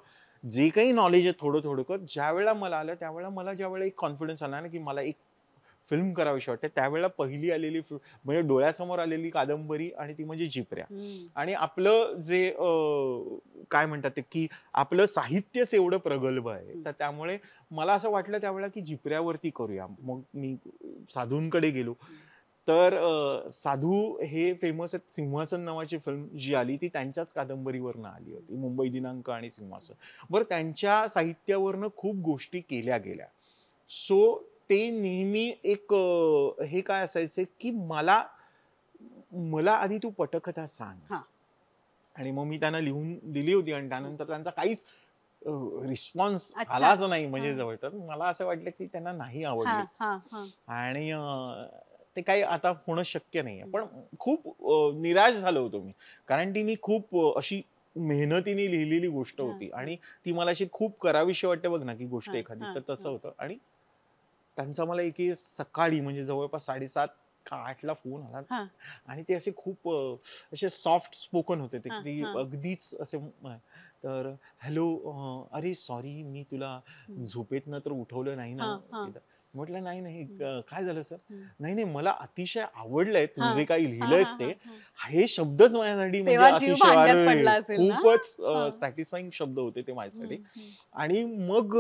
जे काही नॉलेज आहे थोडं-थोडं ज्यावेळेला मला आलं, त्यावेळेला मला ज्यावेळेला एक कॉन्फिडन्स आला ना, की मला एक फिल्म करावीशी वाटते. त्यावेळेला पहिली आलेली म्हणजे डोळ्यासमोर आलेली कादंबरी आणि ती म्हणजे झिपऱ्या. हं, आणि आपलं जे काय म्हणतात ते, की आपलं साहित्यच एवढं प्रगल्भ आहे. हं, तर त्यामुळे मला असं वाटलं त्यावेळेला, की झिपऱ्यावरती करूया. हं, मग मी साधूंकडे गेलो. हं. तर साधू हे फेमस आहेत. सिंहासन नावाची फिल्म जी आली ती त्यांच्याच कादंबरीवरनं आली होती. मुंबई दिनांक आणि सिंहासन. बरं त्यांच्या साहित्यावरनं खूप गोष्टी केल्या गेल्या. सो ते नेहमी एक हे काय असायचे, की मला मला आधी तू पटकथा सांग. हां. आणि मग मी त्यांना लिहून दिली होती आणि हं. त्यानंतर त्यांचा काहीच रिस्पॉन्स अच्छा. आलाच नाही म्हणजे हां. जवळ. तर मला असं वाटलं, की त्यांना नाही आवडली. हां, हां, हां. आणि ते काही आता होणं शक्य नाहीये. हं. पण खूप निराश झालो होतो मी. कारण ती मी खूप अशी मेहनतीने लिहिलेली गोष्ट हां, होती हां, आणि ती मला अशी खूप करावीशी वाटते बघ ना, की गोष्ट हां, एखादी. हां, तर तसं हां. होतं आणि त्यांचा मला एके सकाळी म्हणजे जवळपास 7:30 का 8:00 फोन आला हां, आणि ते असे खूप असे सॉफ्ट स्पोकन होते ते, हां, की हां. अगदीच असे तर हॅलो अरे सॉरी मी तुला हं. झोपेतनं तर उठवलं नाही ना हां, हां. केदार? म्हटलं नाही, नाही हं, काय झालं सर? हं. नाही, नाही मला अतिशय आवडलंय तू हां. जे काही हां, लिहिलंयस हां, ते. हां, हां. हे शब्दच माझ्यासाठी म्हणजे तेव्हा जीव अतिशय भांड्यात अरे पडला असेल ना? खूपच हां. सॅटिस्फाईंग शब्द होते ते माझ्यासाठी. हं, हं. आणि मग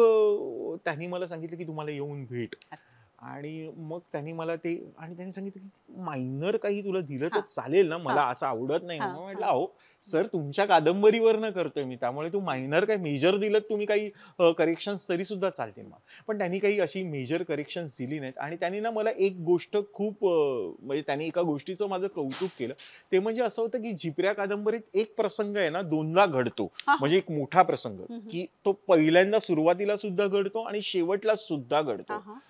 त्यांनी मला सांगितलं, की "तू मला येऊन भेट." अच्छा. आणि मग त्यांनी मला ते आणि त्यांनी सांगितलं, की "मायनर काही तुला दिलं तर हां, चालेल ना? हां, मला असं आवडत नाही." हां, मग म्हटलं, हां. "अहो, हं, सर तुमच्या कादंबरीवरनं करतोय मी. त्यामुळे तू हं, मायनर काही मेजर दिलत तुम्ही काही करेक्शन्स तरी सुद्धा चालतील मला." पण त्यांनी काही अशी मेजर करेक्शन्स दिली नाहीत आणि त्यांनी ना मला एक गोष्ट खूप म्हणजे त्यांनी एका गोष्टीचं माझं कौतुक केलं. ते म्हणजे असं होतं, की झिपऱ्या कादंबरीत एक प्रसंग आहे ना 2दा घडतो. हां, हां. म्हणजे एक मोठा प्रसंग, हं, हं. की तो पहिल्यांदा सुरुवातीला सुद्धा घडतो आणि शेवटला सुद्धा हां, घडतो. हां.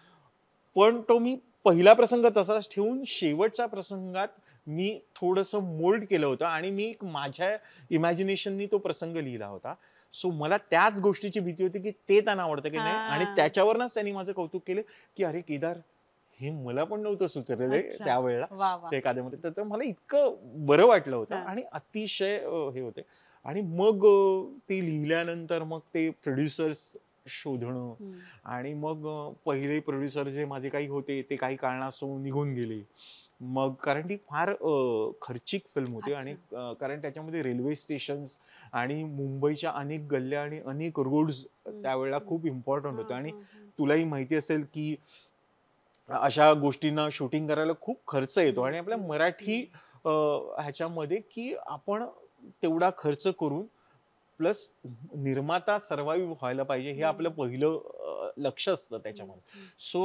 पण तो मी पहिला प्रसंग तसाच ठेवून शेवटच्या प्रसंगात मी थोडंसं मोल्ड केलं होतं आणि मी एक माझ्या इमॅजिनेशननी तो प्रसंग लिहिला होता. सो मला त्याच गोष्टीची भीती होती, की ते त्यांना आवडतं की नाही आणि हां. त्याच्यावरूनच त्यांनी माझं कौतुक केलं, की "अरे केदार, हे मला पण नव्हतं सुचलेलं अच्छा. त्यावेळेला वाह, वाह! ते कादंबरीत." तर तर मला इतकं बरं वाटलं होतं हां. आणि अतिशय हे होते आणि मग ते लिहिल्यानंतर मग ते प्रोड्युसर्स शोधणं हं. आणि मग पहिले प्रोड्युसर जे माझे काही होते ते काही कारणास्तव निघून गेले. मग कारण ती फार खर्चिक फिल्म होती आणि अच्छा. कारण त्याच्यामध्ये रेल्वे स्टेशन्स आणि मुंबईच्या अनेक गल्ल्या आणि अनेक रोड्स हं, त्यावेळेला हं. खूप इम्पॉर्टंट हां, होत्या आणि हां, हां. तुलाही माहिती असेल की अशा गोष्टींना शूटिंग करायला खूप खर्च येतो हं, आणि आपल्या हं, मराठी हं. अ, ह्याच्यामध्ये की आपण तेवढा खर्च करून प्लस निर्माता सर्व्हाइव्ह व्हायला पाहिजे हे आपलं हं, पहिलं लक्ष असतं हं, त्याच्यामध्ये. हं. सो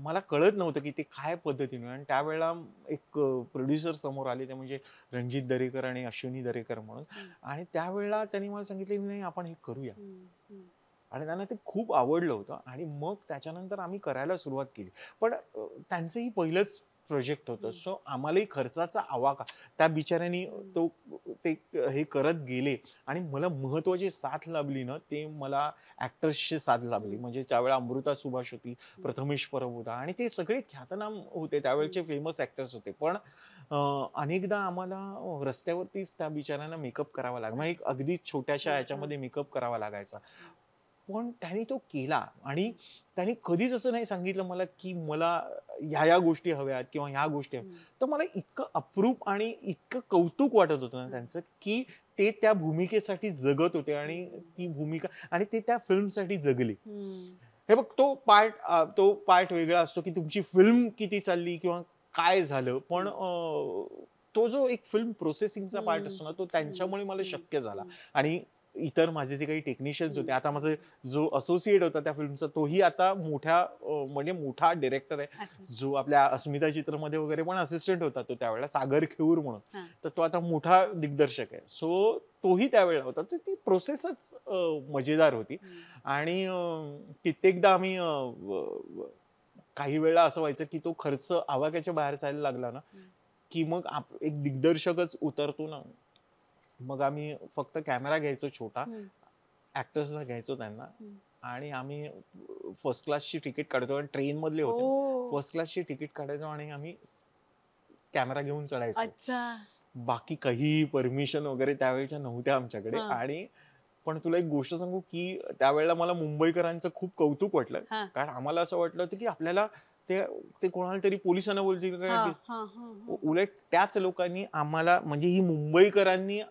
मला कळत नव्हतं की ते काय पद्धतीने आणि त्यावेळेला एक प्रोड्युसर समोर आले ते म्हणजे रणजित दरेकर आणि अश्विनी दरेकर म्हणून हं, आणि त्यावेळेला त्यांनी मला सांगितलं, "नाही आपण हे करूया." हं, हं. आणि त्यांना ते खूप आवडलं होतं आणि मग त्याच्यानंतर आम्ही करायला सुरुवात केली. पण त्यांचंही पहिलंच प्रोजेक्ट होतं. सो आम्हालाही खर्चाचा आवाका त्या बिचाऱ्यांनी तो ते हे करत गेले आणि मला महत्वाची साथ लाभली ना, ते मला ॲक्टर्सची साथ लाभली. म्हणजे त्यावेळेला अमृता सुभाष होती, प्रथमेश परब होता आणि ते सगळे ख्यातनाम होते, त्यावेळचे फेमस ॲक्टर्स होते. पण अनेकदा आम्हाला रस्त्यावरतीच त्या बिचाऱ्यांना मेकअप करावा लागायचा. एक अगदी छोट्याशा ह्याच्यामध्ये मेकअप करावा लागायचा. पण त्याने तो केला आणि त्याने कधीच असं नाही सांगितलं मला, की मला ह्या गोष्टी हव्यात किंवा ह्या गोष्टी हव्यात. तर मला इतकं अप्रूप आणि इतकं कौतुक वाटत होतं ना त्यांचं, की ते त्या भूमिकेसाठी जगत होते आणि ती भूमिका आणि ते त्या फिल्मसाठी जगले. हे बघ तो पार्ट वेगळा असतो, की तुमची फिल्म किती चालली किंवा काय झालं. पण तो जो एक फिल्म प्रोसेसिंगचा पार्ट असतो ना, तो त्यांच्यामुळे मला शक्य झाला. आणि इतर माझे जे काही टेक्निशियन्स होते, आता माझा जो असोसिएट होता त्या फिल्मचा, तोही आता म्हणजे मोठा डिरेक्टर आहे, जो आपल्या अस्मिता चित्रमध्ये वगैरे पण असिस्टंट होता तो त्यावेळेला, सागर खेऊर म्हणून. तर तो आता मोठा दिग्दर्शक आहे. सो तोही त्यावेळेला होता. तर ती प्रोसेसच मजेदार होती. आणि कित्येकदा आम्ही काही वेळा असं व्हायचं, की तो खर्च आवाक्याच्या बाहेर जायला लागला ना, की मग एक दिग्दर्शकच उतरतो ना, मग आम्ही फक्त कॅमेरा घ्यायचो छोटा, ऍक्टर्सला घ्यायचो त्यांना आणि आम्ही फर्स्ट क्लासची तिकीट काढतो. ट्रेन मधले होते, फर्स्ट क्लासची तिकीट काढायचो आणि आम्ही कॅमेरा घेऊन चढायचो. बाकी काही परमिशन वगैरे त्यावेळेच्या नव्हत्या आमच्याकडे. आणि पण तुला एक गोष्ट सांगू, की त्यावेळेला मला मुंबईकरांचं खूप कौतुक वाटलं, कारण आम्हाला असं वाटलं होतं, की आपल्याला ते कोणाला तरी पोलिसांना बोलतील काय, उलट त्याच लोकांनी आम्हाला, म्हणजे ही मुंबईकरांनी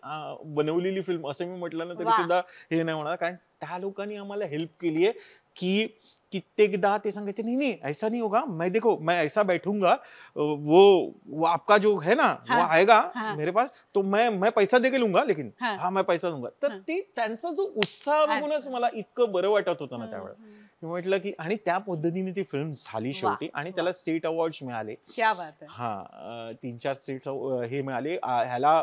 बनवलेली फिल्म असं मी म्हटलं ना तरी सुद्धा हे नाही होणार, कारण त्या लोकांनी आम्हाला हेल्प केली आहे. की कित्येकदा ते सांगायचे, नहीं नहीं ऐसा नहीं होगा, मैं देखो मैं ऐसा बैठूंगा, वो आपका जो है ना वो आएगा मेरे पास, तो मैं पैसा दे के लूंगा, लेकिन हाँ मैं पैसा दूंगा. तर ते त्यांचा जो उत्साह बघूनच मला इतकं बरं वाटत होतं ना त्यावेळेला. म्हटलं की, आणि त्या पद्धतीने ती फिल्म झाली शेवटी आणि त्याला स्टेट अवॉर्ड्स मिळाले. क्या बात आहे. हा 3-4 स्टेट हे मिळाले. ह्याला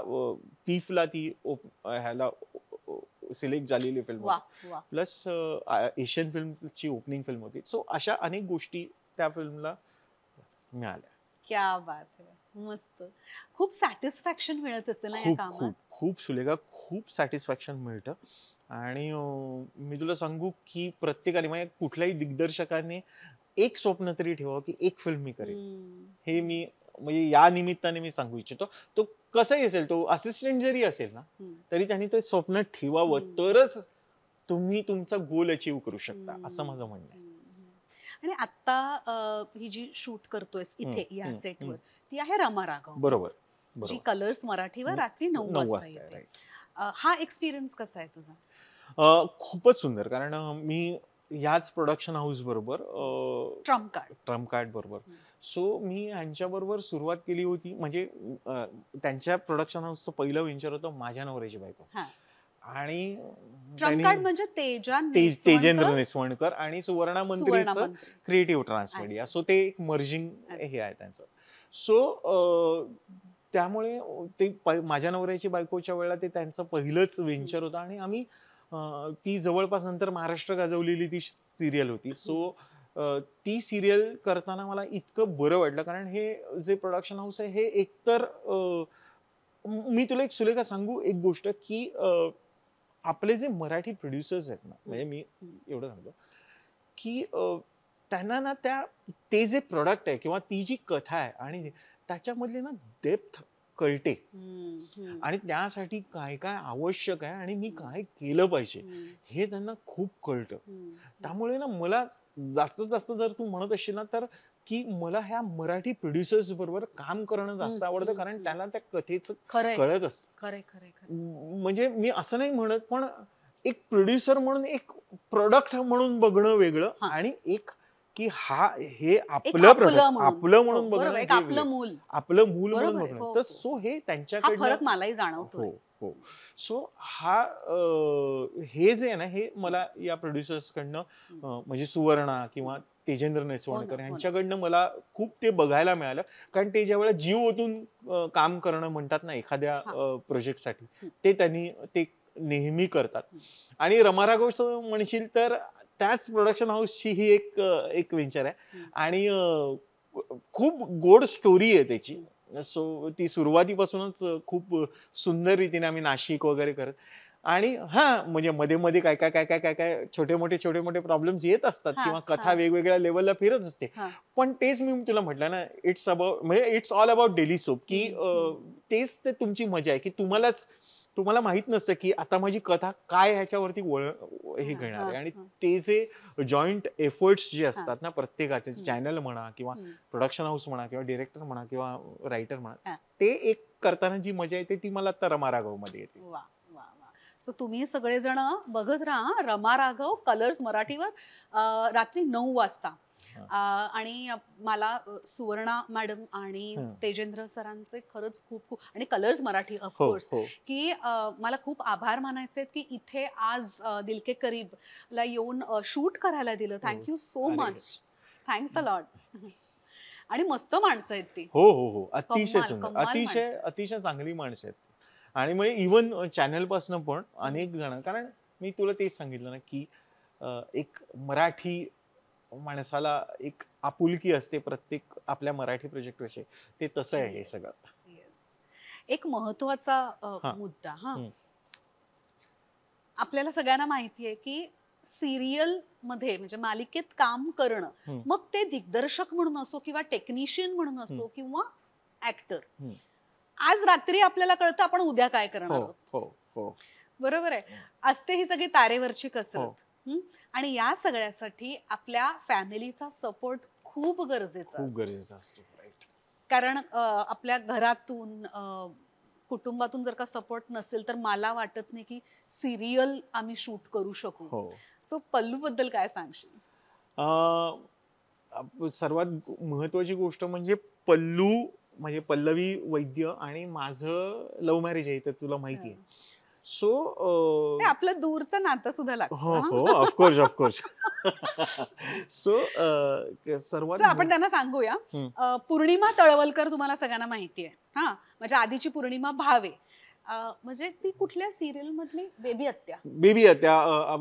पीफला ती ह्याला सिलेक्ट झालेली फिल्म होती, प्लस एशियन फिल्मची ओपनिंग फिल्म होती. सो अशा अनेक गोष्टी त्या फिल्मला मिळाल्या. क्या बात आहे. मस्त. खूप सॅटिस्फॅक्शन मिळत असेल ना या कामात? खूप सुलेखा, खूप सॅटिस्फॅक्शन मिळतं. आणि मी तुला सांगू, की प्रत्येकाने, म्हणजे कुठल्याही दिग्दर्शकाने एक स्वप्न तरी ठेवावं, की एक फिल्म मी करेन. हे मी म्हणजे या निमित्ताने मी सांगू इच्छितो. तो कसंही असेल, तो असिस्टंट जरी असेल ना, तरी त्यांनी ते स्वप्न ठेवावं, तरच तुम्ही तुमचा गोल अचीव्ह करू शकता, असं माझं म्हणणं आहे. आणि आता ही जी शूट करतोयस इथे या सेटवर, ती आहे रमा राघव, बरोबर, जी कलर्स मराठीवर रात्री 9 वाजता येते. हा एक्सपिरियन्स कसा आहे तुझा? खूपच सुंदर, कारण मी ह्याच प्रोडक्शन हाऊस बरोबर, ट्रम्प कार्ड बरोबर, सो मी यांच्याबरोबर सुरुवात केली होती. म्हणजे त्यांच्या प्रोडक्शन हाऊसचं पहिलं व्हेंचर होतं माझ्या नवऱ्याची बायको. आणि म्हणजे तेजेंद्र नेसवणकर आणि सुवर्णा मंत्रीचं क्रिएटिव्ह ट्रान्समीडिया. सो ते एक मर्जिंग हे आहे त्यांचं. सो त्यामुळे ते माझ्या नवऱ्याची बायकोच्या वेळेला ते त्यांचं पहिलंच व्हेंचर होतं आणि आम्ही ती जवळपास नंतर महाराष्ट्र गाजवलेली ती सिरियल होती. सो ती सिरियल करताना मला इतकं बरं वाटलं, कारण हे जे प्रोडक्शन हाऊस आहे हे एकतर मी तुला एक सुलेखा सांगू एक गोष्ट, की आपले जे मराठी प्रोड्युसर्स आहेत ना, म्हणजे मी एवढं सांगतो, की त्यांना ना ते जे प्रोडक्ट आहे किंवा ती जी कथा आहे आणि त्याच्यामधली ना डेप्थ कळते, आणि त्यासाठी काय काय आवश्यक आहे आणि मी काय केलं पाहिजे हे त्यांना खूप कळतं. त्यामुळे ना मला जास्तीत जास्त जर तू म्हणत असशील ना, तर की मला ह्या मराठी प्रोड्युसर्स बरोबर काम करणं जास्त आवडतं, कारण त्याला त्या कथेचं कळत असतं. म्हणजे मी असं नाही म्हणत, पण एक प्रोड्युसर म्हणून एक प्रोडक्ट म्हणून बघणं वेगळं, आणि एक की हे आपलं प्रोडक्ट आपलं म्हणून बघणं, आपलं मूल म्हणून बघणं. तर सो हे त्यांच्याकडनं मलाही जाणवतो. हो. सो हे जे आहे ना, हे मला या प्रोड्युसर्स कडनं, म्हणजे सुवर्णा किंवा तेजेंद्र नेसवणकर यांच्याकडनं मला खूप ते बघायला मिळालं. कारण ते ज्या वेळेला जीव ओतून काम करणं म्हणतात ना एखाद्या प्रोजेक्टसाठी, ते त्यांनी ते नेहमी करतात. आणि रमा राघवचं म्हणशील तर त्याच प्रोडक्शन हाऊसची ही एक व्हेंचर आहे. आणि खूप गोड स्टोरी आहे त्याची. सो ती सुरुवातीपासूनच खूप सुंदर रीतीने आम्ही नाशिक वगैरे करत आणि हां, म्हणजे मध्ये-मध्ये काय छोटे मोठे प्रॉब्लेम्स येत असतात हां, किंवा कथा हां, वेगवेगळ्या लेव्हलला फिरत असते. हां. पण तेच मी तुला म्हटलं ना, म्हणजे it's all about daily soap, की हं, हं. तेच ते तुमची मजा आहे, की तुम्हाला माहित नसतं, की आता माझी कथा काय ह्याच्यावरती हे हां, घेणार हां, आहे आणि हां, ते जे जॉइंट एफर्ट्स जे हां. असतात ना प्रत्येकाचे, हं, चॅनल म्हणा किंवा हं. प्रोडक्शन हाऊस म्हणा किंवा डिरेक्टर म्हणा किंवा रायटर म्हणा, हां. ते एक करताना जी मजा येते ती मला आता रमा राघवमध्ये येते. वाह! वाह! वाह! सो तुम्ही सगळेजण बघत राहा रमा राघव कलर्स मराठीवर रात्री 9 वाजता. हां. आणि मला सुवर्णा मॅडम आणि हं. तेजेंद्र सरांचे खरंच खूप खूप आणि कलर्स मराठी हो, ऑफकोर्स हो. की मला खूप आभार मानायचे आहेत की इथे आज दिल के करीबला येऊन शूट करायला दिलं. हो. थँक यू सो अरे! मच. Thanks a lot. आणि मस्त माणसं आहेत ती. हो, हो, हो. अतिशय कमाल, सुंदर. कमाल अतिशय, माणसं. अतिशय चांगली माणसं आहेत. आणि मग इव्हन चॅनलपासनं पण हं. अनेक जण कारण मी तुला तेच सांगितलं ना, की एक मराठी माणसाला एक आपुलकी असते प्रत्येक आपल्या मराठी प्रोजेक्टविषयी. ते तसं आहे हे येस, सगळं. येस. एक महत्वाचा हां. मुद्दा हां. हं, आपल्याला सगळ्यांना माहिती आहे, की सीरियलमध्ये म्हणजे मालिकेत काम करणं, हं, मग ते दिग्दर्शक म्हणून असो किंवा टेक्निशियन म्हणून हं, असो किंवा ॲक्टर. हं. आज रात्री आपल्याला कळतं आपण उद्या काय हो, करणार आहोत. हो, हो, बरोबर आहे. हो, असते ही सगळी तारेवरची हो. कसरत. हं. आणि या सगळ्यासाठी आपल्या फॅमिलीचा सपोर्ट खूप गरजेचा खूप असतो. गरजेचा असतो. राइट. कारण आपल्या घरातून कुटुंबातून जर का सपोर्ट नसेल, तर मला वाटत नाही की सीरियल आम्ही शूट करू शकू. हो. सो पल्लूबद्दल काय सांगशील? अ, सर्वात महत्त्वाची गोष्ट म्हणजे पल्लू म्हणजे पल्लवी वैद्य आणि माझं लव्ह मॅरेज आहे, तर तुला माहिती आहे. हं. सो ते आपलं दूरचं नातं सुद्धा हो, लागतं हो. हां. Of course, of course. So सर्वात सो आपण त्यांना सांगूया. हं. पौर्णिमा तळवलकर तुम्हाला सगळ्यांना माहिती आहे. हां, म्हणजे आधीची पौर्णिमा भावे. म्हणजे ती कुठल्या सीरियलमधली? बेबी आत्या. बेबी आहे त्या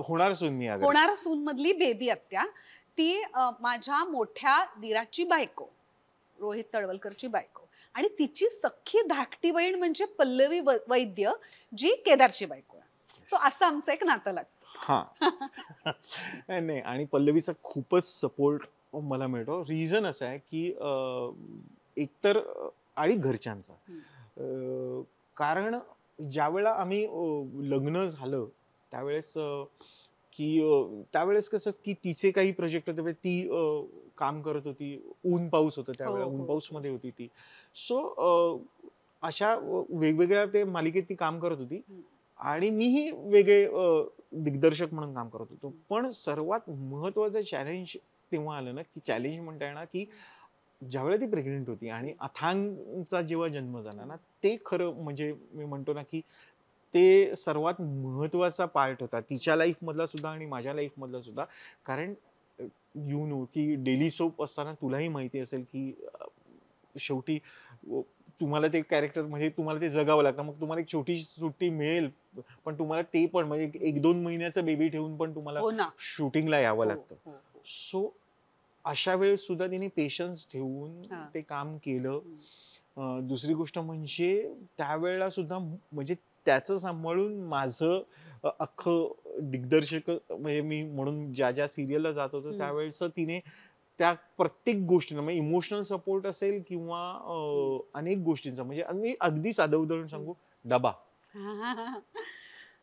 होणार सून मी अगर. होणार सूनमधली बेबी आत्या. ती माझ्या मोठ्या दीराची बायको, रोहित तळवलकरची बायको आणि तिची सख्खी धाकटी बहीण म्हणजे पल्लवी वैद्य, जी केदारची बायको आहे. सो असं आमचं एक नातं लागतं. हां. नाही आणि पल्लवीचा खूपच सपोर्ट मला मिळतो. रिझन असं आहे, की एकतर आणि घरच्यांचा. हं. कारण ज्यावेळेला आम्ही लग्न झालं त्यावेळेस त्यावेळेस कसं की तिचे काही प्रोजेक्ट होते म्हणजे ती काम करत होती. ऊन पाऊस होतं हो, त्यावेळेला. ऊन हो, हो. पाऊसमध्ये होती ती. सो अशा वेगवेगळ्या ते मालिकेत ती काम करत होती. हं, आणि मीही वेगळे दिग्दर्शक म्हणून काम करत होतो. हं. पण सर्वात महत्त्वाचं चॅलेंज तेव्हा आलं ना, की चॅलेंज म्हणता येणार, की ज्यावेळेला ती प्रेग्नंट होती आणि अथांगचा जेव्हा जन्म झाला ना, ते खरं म्हणजे मी म्हणतो ना, की ते सर्वात महत्त्वाचा पार्ट होता. तिच्या लाईफमधला सुद्धा आणि माझ्या लाईफमधला सुद्धा. कारण यू नो की डेली सोप असताना तुलाही माहिती असेल, की शेवटी अ, तुम्हाला ते कॅरेक्टर म्हणजे तुम्हाला ते जगावं लागतं. मग तुम्हाला एक छोटीशी सुट्टी मिळेल, पण तुम्हाला ते पण म्हणजे 1-2 महिन्याचा बेबी ठेवून पण तुम्हाला हो ना. शूटिंगला यावं हो, लागतं. हो, हो. सो अशा वेळेस सुद्धा तिने पेशन्स ठेवून हां. ते काम केलं. हं. दुसरी गोष्ट म्हणजे त्यावेळेला सुद्धा म्हणजे त्याचं सांभाळून माझं अख्खं दिग्दर्शक म्हणजे मी म्हणून ज्या सीरियलला जात होतो हं, त्यावेळेचं तिने त्या प्रत्येक गोष्टींना म्हणजे इमोशनल सपोर्ट असेल किंवा हं, अनेक गोष्टींचा म्हणजे मी अगदी साधं उदाहरण हं. सांगू डबा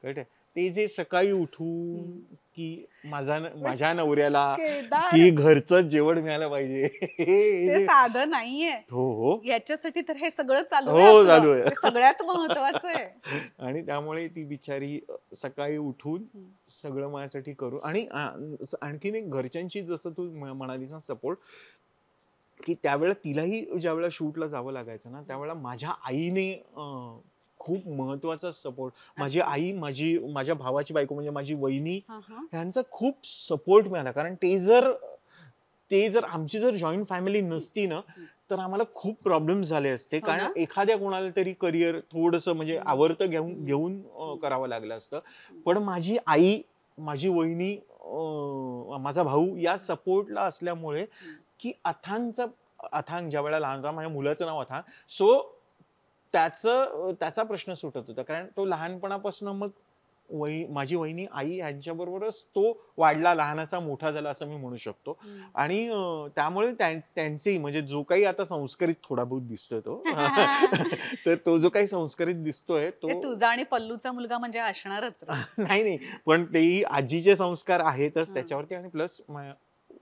कळतंय ते जे सकाळी उठून हं. की पण माझ्या नवऱ्याला केदार की घरचं जेवण मिळालं पाहिजे हे ते जे साधं नाहीये. हो हो याच्यासाठी तर हे सगळं चालू आहे हो आपलं. चालू आहे ते सगळ्यात महत्वाचं आहे. आणि त्यामुळे ती बिचारी सकाळी उठून हं, सगळं माझ्यासाठी करू आणि आणखीन एक घरच्यांची जसं तू म्हणालीस ना सपोर्ट की त्यावेळेला तिलाही ज्यावेळेला शूटला जावं लागायचं ना हं. त्यावेळेला माझ्या आईने खूप महत्वाचा सपोर्ट माझी अच्छा. आई माझ्या भावाची बायको म्हणजे माझी वहिनी हां, हां. ह्यांचा खूप सपोर्ट मिळाला कारण ते जर आमची जर जॉईंट फॅमिली हं, नसती ना हं. तर आम्हाला खूप प्रॉब्लेम झाले असते हो कारण ना? एखाद्या कोणाला तरी करिअर थोडंसं म्हणजे हं, आवर्त घेऊन हं, घेऊन हं, करावं लागलं असतं हं, पण माझी आई माझी वहिनी माझा भाऊ या हं, सपोर्टला असल्यामुळे हं. की अथांगचा अथांग ज्या वेळेला लहान होता, माझ्या मुलाचं नाव अथांग, सो त्याचा प्रश्न सुटत होता, कारण तो लहानपणापासून मग माझी वहिनी आई यांच्याबरोबरच तो वाढला, लहानाचा मोठा झाला असं मी म्हणू शकतो. आणि त्यामुळे त्यांचेही म्हणजे जो काही आता संस्कारित थोडा बहुत दिसतोय तो तर तो जो काही संस्कारित दिसतोय तो तुझा आणि पल्लूचा मुलगा म्हणजे असणारच रे. नाही नाही, पण तेही आजीचे संस्कार आहेतच त्याच्यावरती, आणि प्लस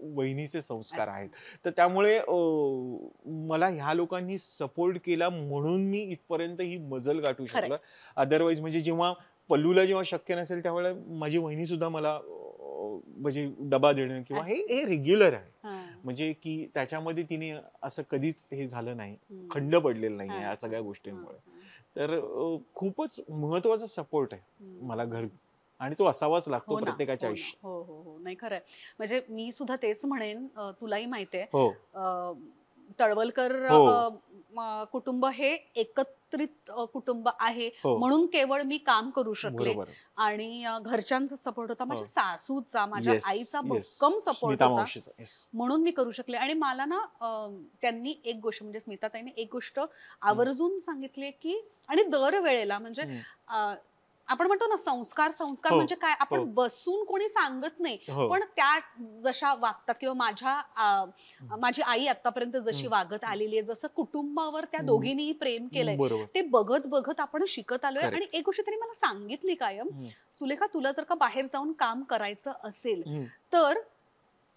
वहिनीचे संस्कार आहेत. तर त्यामुळे मला ह्या लोकांनी सपोर्ट केला म्हणून मी इथपर्यंत ही मजल गाठू शकलो. अदरवाईज म्हणजे जेव्हा पल्लूला जेव्हा शक्य नसेल त्यावेळेला माझी वहिनी सुद्धा मला म्हणजे डबा देणं किंवा हे रेग्युलर आहे, म्हणजे की त्याच्यामध्ये तिने असं कधीच हे झालं नाही, खंड पडलेलं नाही या सगळ्या गोष्टींमुळे. तर खूपच महत्वाचा सपोर्ट आहे मला घर, आणि तो असावाच लागतो प्रत्येकाच्या आयुष्यात. हो हो हो, नाही खरंय. म्हणजे मी सुद्धा तेच म्हणेन, तुलाही माहितीये तळवलकर कुटुंब हे एकत्रित कुटुंब आहे म्हणून केवळ मी काम करू शकले, आणि घरच्यांचा सपोर्ट होता, माझ्या सासूचा, माझ्या आईचा भक्कम सपोर्ट होता म्हणून मी करू शकले. आणि मला ना त्यांनी एक गोष्ट म्हणजे स्मिताताईने एक गोष्ट आवर्जून सांगितली की, आणि दरवेळेला म्हणजे आपण म्हणतो ना संस्कार संस्कार म्हणजे काय, आपण बसून कोणी सांगत नाही, पण त्या जशा वागतात किंवा माझी आई आतापर्यंत जशी वागत आलेली आहे, जसं कुटुंबावर त्या दोघींनी प्रेम केलंय ते बघत बघत आपण शिकत आलोय. आणि एक गोष्ट त्यांनी मला सांगितली कायम, सुलेखा तुला जर का बाहेर जाऊन काम करायचं असेल तर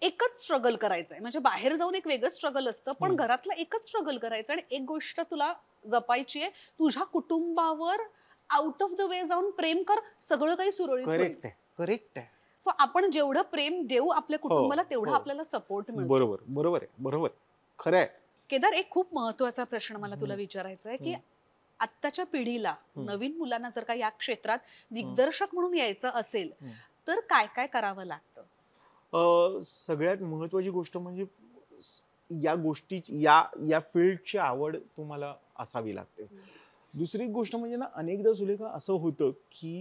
एकच स्ट्रगल करायचंय, म्हणजे बाहेर जाऊन एक वेगळं स्ट्रगल असतं, पण घरातलं एकच स्ट्रगल करायचं, आणि एक गोष्ट तुला जपायची आहे, तुझ्या कुटुंबावर आउट ऑफ द वे जाऊन प्रेम कर, सगळं काही सुरळीत होईल. करेक्ट आहे. सो आपण जेवढं प्रेम देऊ आपल्या कुटुंबाला तेवढा आपल्याला सपोर्ट मिळतो. बरोबर आहे, खरं आहे. केदार, एक खूप महत्वाचा प्रश्न मला तुला विचारायचा आहे की आत्ताच्या पिढीला, नवीन मुलांना जर का या क्षेत्रात दिग्दर्शक म्हणून यायचं असेल तर काय काय करावं लागतं? सगळ्यात महत्वाची गोष्ट म्हणजे या गोष्टीची या फील्डची आवड तुम्हाला असावी लागते. दुसरी गोष्ट म्हणजे ना, अनेकदा सुलेखा असं होतं की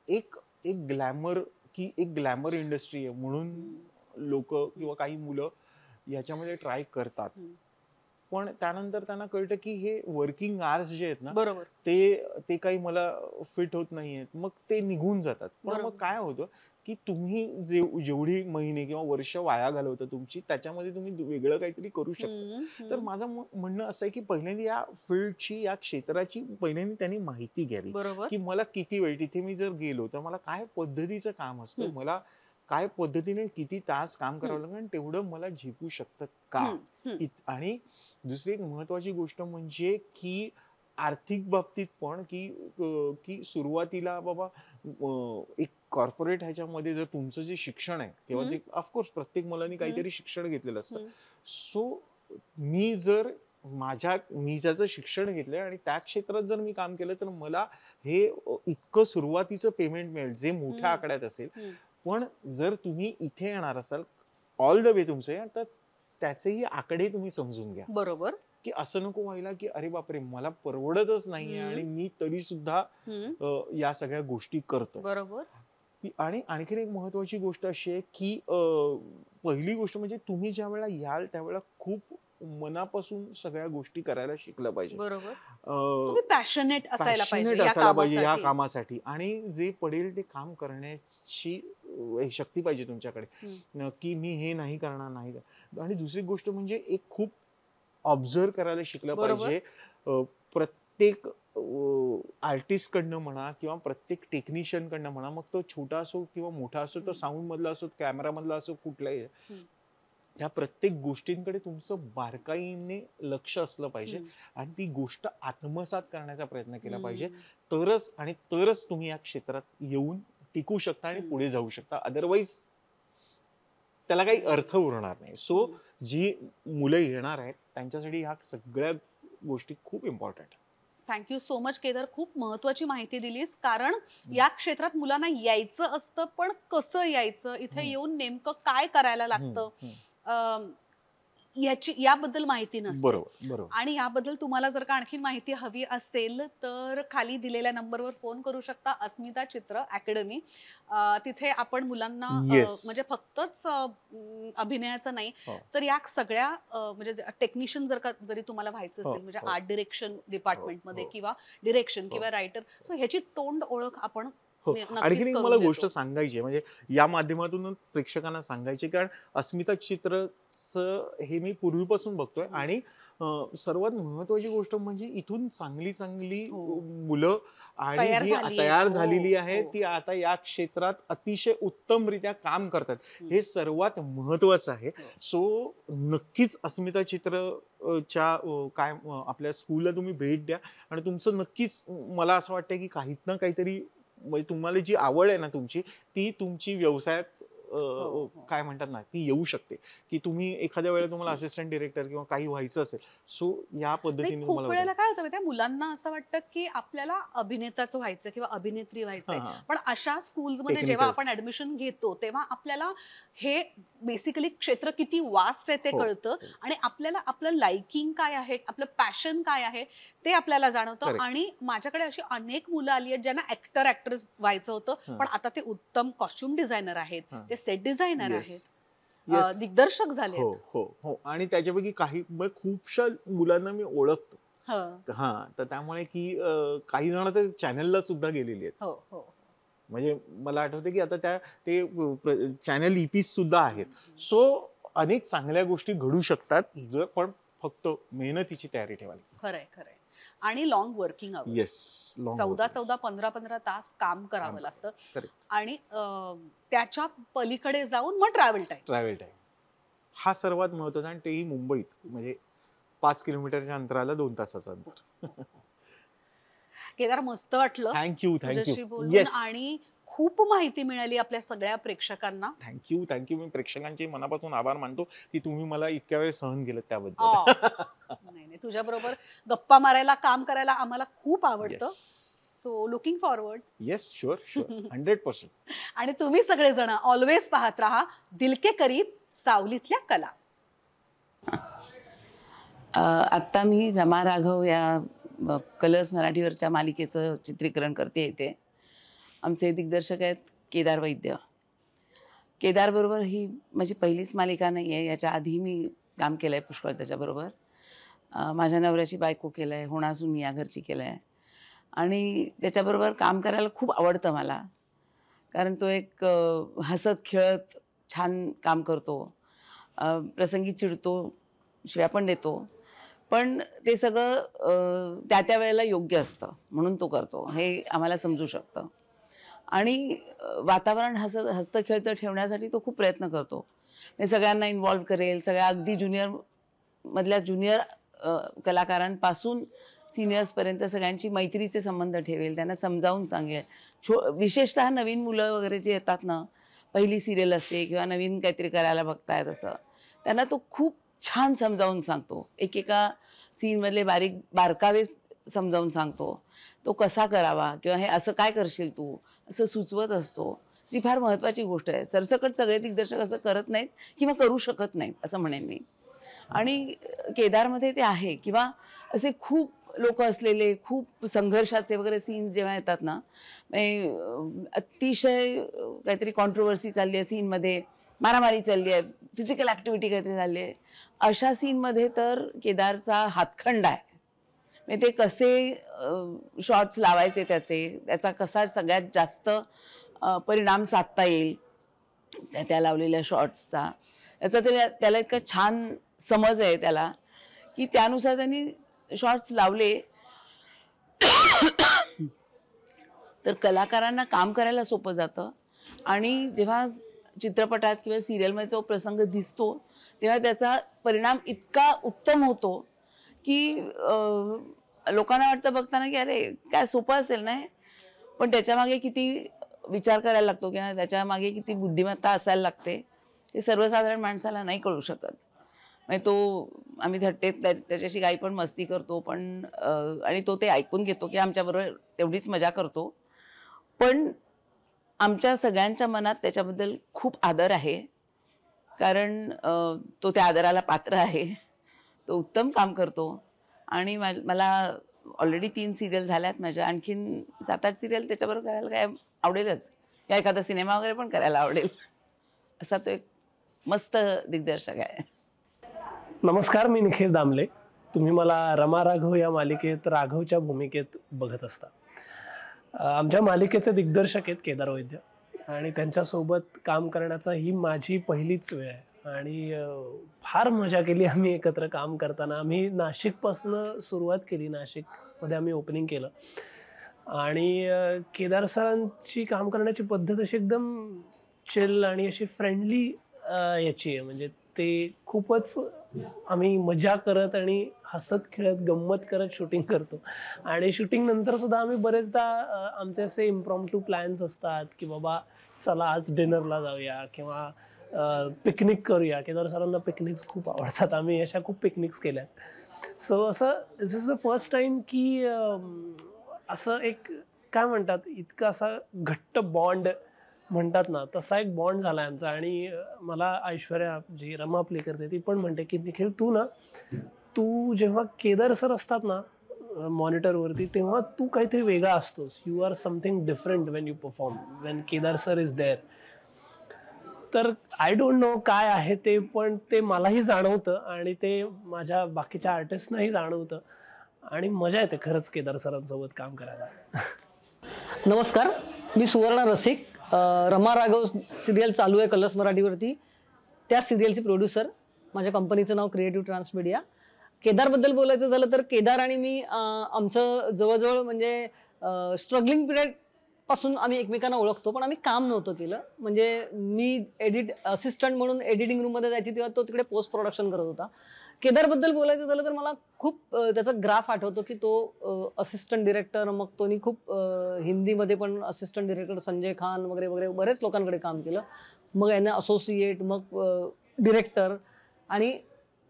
एक एक ग्लॅमर इंडस्ट्री आहे म्हणून लोक किंवा काही मुलं याच्यामध्ये ट्राय करतात, पण त्यानंतर त्यांना कळतं की हे वर्किंग आवर्स जे आहेत ना ते काही मला फिट होत नाहीयेत, मग ते निघून जातात. पण मग काय होतं की तुम्ही जेवढी महिने किंवा वर्ष वाया घालवता तुमची, त्याच्यामध्ये तुम्ही वेगळं काहीतरी करू शकता. तर माझं म्हणणं असं आहे की पहिल्यांदा या फील्डची, या क्षेत्राची पहिल्यांदा त्यांनी माहिती घ्यावी की मला किती वेळ तिथे मी जर गेलो तर मला काय पद्धतीचं काम असतं, मला काय पद्धतीने किती तास काम करावं लागेल, आणि तेवढं मला झेपू शकतं का. आणि दुसरी एक महत्वाची गोष्ट म्हणजे की आर्थिक बाबतीत पण की सुरुवातीला बाबा एक कॉर्पोरेट ह्याच्यामध्ये जर तुमचं जे शिक्षण आहे किंवा जे ऑफकोर्स प्रत्येक मुलांनी काहीतरी शिक्षण घेतलेलं असतं, सो मी ज्याचं शिक्षण घेतलंय आणि त्या क्षेत्रात जर मी काम केलं तर मला हे इतकं सुरुवातीचं पेमेंट मिळेल जे मोठ्या आकड्यात असेल. पण जर तुम्ही इथे येणार असाल ऑल द वे तुमचे, तर त्याचेही आकडे तुम्ही समजून घ्या. बरोबर, की असं नको व्हायला की अरे बापरे मला परवडतच नाहीये आणि मी तरी सुद्धा या सगळ्या गोष्टी करतोय. बरोबर. आणि आणखीन एक महत्वाची गोष्ट अशी आहे की पहिली गोष्ट म्हणजे तुम्ही ज्या वेळेला याल त्यावेळेला खूप मनापासून सगळ्या गोष्टी करायला शिकलं पाहिजे. बरोबर, तुम्ही पॅशनेट असायला पाहिजे या कामासाठी, आणि जे पडेल ते काम करण्याची शक्ती पाहिजे तुमच्याकडे की मी हे नाही करणार. आणि दुसरी गोष्ट म्हणजे एक खूप ऑब्झर्व करायला शिकलं पाहिजे. प्रत्येक आर्टिस्ट कडनं म्हणा किंवा प्रत्येक टेक्निशियन कडनं म्हणा, मग तो छोटा असो किंवा मोठा असो, तो साऊंड मधला असो, कॅमेरा मधला असो, कुठलाही, त्या प्रत्येक गोष्टींकडे तुमचं बारकाईने लक्ष असलं पाहिजे आणि ती गोष्ट आत्मसात करण्याचा प्रयत्न केला पाहिजे. तरच तुम्ही या क्षेत्रात येऊन टिकू शकता आणि पुढे जाऊ शकता. अदरवाईज त्याला काही अर्थ उरणार नाही. सो जी मुलं येणार आहेत त्यांच्यासाठी ह्या सगळ्या गोष्टी खूप important. Thank you so much Kedar, खूप महत्वाची माहिती दिलीस. कारण या क्षेत्रात मुलांना यायचं असतं, पण कसं यायचं, इथे येऊन नेमकं काय करायला लागतं, याबद्दल माहिती नसते. बरोबर बरोबर. आणि याबद्दल तुम्हाला जर का आणखी माहिती हवी असेल तर खाली दिलेल्या नंबरवर फोन करू शकता. अस्मिता चित्र अकॅडमी. तिथे आपण मुलांना येस. म्हणजे फक्तच अभिनयाचं नाही, हो तर या सगळ्या म्हणजे टेक्निशियन जरी तुम्हाला व्हायचं हो असेल, म्हणजे हो आर्ट डिरेक्शन हो डिपार्टमेंटमध्ये हो किंवा डिरेक्शन हो किंवा रायटर, सो ह्याची तोंड ओळख आपण हो. आणखीन नक्कीच एक मला करून गोष्ट देतो. सांगायची आहे, म्हणजे या माध्यमातून प्रेक्षकांना सांगायची, कारण अस्मिता चित्रचं हे मी पूर्वीपासून बघतोय हं. आणि सर्वात महत्त्वाची गोष्ट म्हणजे इथून चांगली चांगली हो. मुलं आणि तयार जी झाली आहेत. तयार हो, झालेली आहेत हो. ती आता या क्षेत्रात अतिशय उत्तमरित्या काम करतात. हं. हे सर्वात महत्त्वाचं आहे. हो. सो नक्कीच अस्मिता चित्र च्या काय आपल्या स्कूलला तुम्ही भेट द्या आणि तुमचं नक्कीच मला असं वाटतं की काहीत ना काहीतरी म्हणजे तुम्हाला जी आवड आहे ना तुमची, ती तुमची व्यवसायात हो, हो. काय म्हणतात ना, ती येऊ शकते, की तुम्ही एखाद्या वेळेला तुम्हाला असिस्टंट डायरेक्टर किंवा काही व्हायचं असेल, सो या नाही, पद्धतीने तुम्हाला खूप होतं. वेळेला काय होतं माहितीये, मुलांना असं वाटतं की आपल्याला अभिनेताच व्हायचं किंवा अभिनेत्री व्हायचंय. हां, हां. पण अशा स्कूल्समध्ये जेव्हा टेक्निकल्स. आपण ऍडमिशन घेतो तेव्हा आपल्याला हे बेसिकली क्षेत्र किती वास्ट आहे ते हो, कळतं. हो. आणि आपल्याला आपलं लाइकिंग काय आहे, आपलं पॅशन काय आहे ते आपल्याला जाणवतं. करेक्ट. आणि माझ्याकडे अशी अनेक मुलं आली आहेत ज्यांना ऍक्ट्रेस व्हायचं होतं, हां, पण आता ते उत्तम कॉस्ट्युम डिझायनर आहेत, हां. ते सेट डिझायनर येस, आहेत, येस. दिग्दर्शक झालेत. हो, हो, हो. आणि त्याच्यापैकी काही मग खूपशा मुलांना मी ओळखतो. हं. हां, तर त्यामुळे की काही जण तर चॅनलला सुद्धा गेलेली आहेत. हो, हो. म्हणजे मला आठवतं की आता त्या ते चॅनल ईपीस सुद्धा हं, आहेत. हं. सो अनेक चांगल्या गोष्टी घडू शकतात जर पण फक्त मेहनतीची तयारी ठेवावी. खरंय, खरंय. आणि long working hours. Yes, long 14-14, 15-15 तास काम काम करावं कर. लागतं. करेक्ट. आणि त्याच्या पलीकडे जाऊन मग ट्रॅव्हल टाईम. ट्रॅव्हल टाईम हा सर्वात महत्त्वाचा आणि तेही मुंबईत म्हणजे 5 किलोमीटरच्या अंतराला 2 तासाचं अंतर. केदार, मस्त वाटलं थँक यू, थँक यू. तुझ्याशी बोलून. येस. आणि खूप माहिती मिळाली आपल्या सगळ्या प्रेक्षकांना. Thank you, thank you. मी प्रेक्षकांचे मनापासून आभार मानतो की तुम्ही मला इतक्या वेळ सहन केलं त्याबद्दल. नाही, नाही. तुझ्याबरोबर गप्पा मारायला, काम करायला आम्हाला खूप आवडतं. Yes. So looking forward. Yes, sure, sure. 100%. आणि तुम्ही सगळेजण ऑलवेज पाहत राहा दिल के करीब, सावलीतल्या कला. आत्ता मी रमा राघव या कलर्स मराठीवरच्या मालिकेचं चित्रीकरण करते इथे. आमचे दिग्दर्शक आहेत केदार वैद्य. केदारबरोबर ही माझी पहिलीच मालिका नाही आहे. याच्या आधी मी काम केलं आहे पुष्कळ त्याच्याबरोबर. माझ्या नवऱ्याची बायको केलं आहे, होणासून मी या घरची केलं आहे. आणि त्याच्याबरोबर काम करायला खूप आवडतं मला, कारण तो एक हसत खेळत छान काम करतो. प्रसंगी चिडतो, शिव्या पण देतो, पण ते सगळं त्या त्या वेळेला योग्य असतं म्हणून तो करतो, हे आम्हाला समजू शकतं. आणि वातावरण हसतं खेळतं ठेवण्यासाठी तो खूप प्रयत्न करतो. म्हणजे सगळ्यांना इन्व्हॉल्व करेल, सगळ्या अगदी ज्युनियरमधल्या ज्युनियर कलाकारांपासून सिनियर्सपर्यंत सगळ्यांची मैत्रीचे संबंध ठेवेल, त्यांना समजावून सांगेल. विशेषतः नवीन मुलं वगैरे जे येतात ना, पहिली सिरियल असते किंवा नवीन काहीतरी करायला बघतायत असं, त्यांना तो खूप छान समजावून सांगतो. एकेका सीनमधले बारकावे समजावून सांगतो. तो कसा करावा किंवा हे असं काय करशील तू, असं सुचवत असतो. जी फार महत्त्वाची गोष्ट आहे. सरसकट सगळे दिग्दर्शक असं करत नाहीत किंवा करू शकत नाहीत असं म्हणेन मी. आणि केदारमध्ये ते आहे. किंवा असे खूप लोक असलेले, खूप संघर्षाचे वगैरे सीन्स जेव्हा येतात ना, अतिशय काहीतरी कॉन्ट्रोवर्सी चालली आहे सीनमध्ये, मारामारी चालली आहे, फिजिकल ॲक्टिव्हिटी काहीतरी झाली आहे, अशा सीनमध्ये तर केदारचा हातखंडा आहे. म्हणजे ते कसे शॉट्स लावायचे, त्याचा कसा सगळ्यात जास्त परिणाम साधता येईल त्या लावलेल्या शॉट्सचा, याचा त्याला इतका छान समज आहे त्याला, की त्यानुसार त्यांनी शॉट्स लावले तर कलाकारांना काम करायला सोपं जातं. आणि जेव्हा चित्रपटात किंवा सिरियलमध्ये तो प्रसंग दिसतो तेव्हा त्याचा परिणाम इतका उत्तम होतो की लोकांना वाटतं बघताना की अरे काय सोपं असेल ना, पण त्याच्यामागे किती विचार करायला लागतो किंवा त्याच्यामागे किती बुद्धिमत्ता असायला लागते हे सर्वसाधारण माणसाला नाही कळू शकत. म्हणजे तो आम्ही थट्टेत त्याच्याशी काही पण मस्ती करतो, पण आणि तो ते ऐकून घेतो की आमच्याबरोबर तेवढीच मजा करतो, पण आमच्या सगळ्यांच्या मनात त्याच्याबद्दल खूप आदर आहे. कारण तो त्या आदराला पात्र आहे. तो उत्तम काम करतो आणि मला ऑलरेडी 3 सिरियल झाल्यात माझ्या. आणखीन 7-8 सिरियल त्याच्याबरोबर करायला काय आवडेलच, किंवा एखादा सिनेमा वगैरे पण करायला आवडेल. असा तो एक मस्त दिग्दर्शक आहे. नमस्कार, मी निखिल दामले. तुम्ही मला रमा राघव या मालिकेत राघवच्या भूमिकेत बघत असता. आमच्या मालिकेचे दिग्दर्शक आहेत केदार वैद्य आणि त्यांच्यासोबत काम करण्याचा ही माझी पहिलीच वेळ आहे आणि फार मजा केली आम्ही एकत्र काम करताना. आम्ही नाशिकपासून सुरुवात केली, नाशिकमध्ये आम्ही ओपनिंग केलं आणि केदार सरांची काम करण्याची पद्धत अशी एकदम चिल आणि अशी फ्रेंडली याची आहे. म्हणजे ते खूपच आम्ही मजा करत आणि हसत खेळत गंमत करत शूटिंग करतो आणि शूटिंग नंतर सुद्धा आम्ही बरेचदा आमचे असे इम्प्रॉम्प्टू प्लॅन्स असतात की बाबा चला आज डिनरला जाऊया किंवा पिकनिक करूया. केदार सरांना पिकनिक्स खूप आवडतात. आम्ही अशा खूप पिकनिक्स केल्यात. सो असं दिस इज द फर्स्ट टाईम की असं एक काय म्हणतात इतकं असा घट्ट बॉन्ड म्हणतात ना, तसा एक बॉन्ड झाला आहे आमचा. आणि मला ऐश्वर्या जी रमा प्ले करते ती पण म्हणते की निखिल तू जेव्हा केदार सर असतात ना मॉनिटरवरती तेव्हा तू काहीतरी वेगळा असतोस. You are something different when you perform when Kedar sir is there. तर आय डोंट नो काय आहे ते, पण ते मलाही जाणवतं आणि ते माझ्या बाकीच्या आर्टिस्टनाही जाणवतं आणि मजा येते खरंच केदार सरांसोबत काम करायला. नमस्कार, मी सुवर्णा रसिक. रमा राघव सिरियल चालू आहे कलर्स मराठीवरती. त्या सिरियलची प्रोड्युसर. माझ्या कंपनीचं नाव क्रिएटिव्ह ट्रान्समीडिया. केदारबद्दल बोलायचं झालं तर केदार आणि मी आमचं जवळजवळ म्हणजे स्ट्रगलिंग पिरियड पासून आम्ही एकमेकांना ओळखतो, पण आम्ही काम नव्हतं केलं. म्हणजे मी असिस्टंट म्हणून एडिटिंग रूममध्ये जायची, तेव्हा तो तिकडे पोस्ट प्रोडक्शन करत होता. केदारबद्दल बोलायचं झालं तर मला खूप त्याचा ग्राफ आठवतो की तो असिस्टंट डिरेक्टर, मग तोनी खूप हिंदीमध्ये पण असिस्टंट डिरेक्टर संजय खान वगैरे वगैरे बरेच लोकांकडे काम केलं. मग याने असोसिएट, मग डिरेक्टर आणि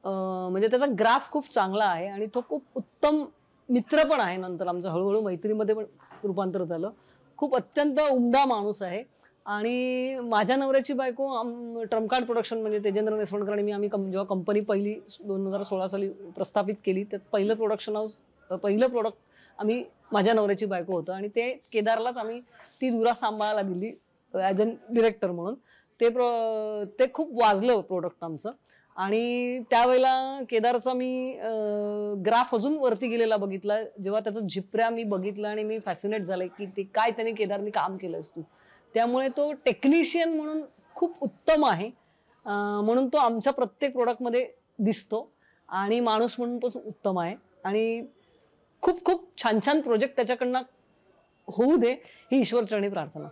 म्हणजे त्याचा ग्राफ खूप चांगला आहे आणि तो खूप उत्तम मित्र पण आहे. नंतर आमचं हळूहळू मैत्रीमध्ये पण रूपांतर झालं. खूप अत्यंत उमदा माणूस आहे. आणि माझ्या नवऱ्याची बायको ट्रम्पकार्ड प्रोडक्शन म्हणजे तेजेंद्र नेसवणकर आणि आम्ही जेव्हा कंपनी पहिली 2016 साली प्रस्थापित केली, त्यात पहिलं प्रोडक्शन हाऊस, पहिलं प्रोडक्ट आम्ही माझ्या नवऱ्याची बायको होतं आणि ते केदारलाच आम्ही ती धुरा सांभाळायला दिली ॲज अन डिरेक्टर म्हणून. ते खूप वाजलं प्रोडक्ट आमचं. आणि त्यावेळेला केदारचा मी ग्राफ अजून वरती गेलेला बघितला. जेव्हा त्याचं झिपऱ्या मी बघितलं आणि मी फॅसिनेट झाले की ते काय त्याने केदारनी काम केलंस तू. त्यामुळे तो टेक्निशियन म्हणून खूप उत्तम आहे. म्हणून तो आमच्या प्रत्येक प्रोडक्टमध्ये दिसतो आणि माणूस म्हणून पण उत्तम आहे. आणि खूप खूप छान छान प्रोजेक्ट त्याच्याकडनं होऊ दे ही ईश्वरचरणी प्रार्थना.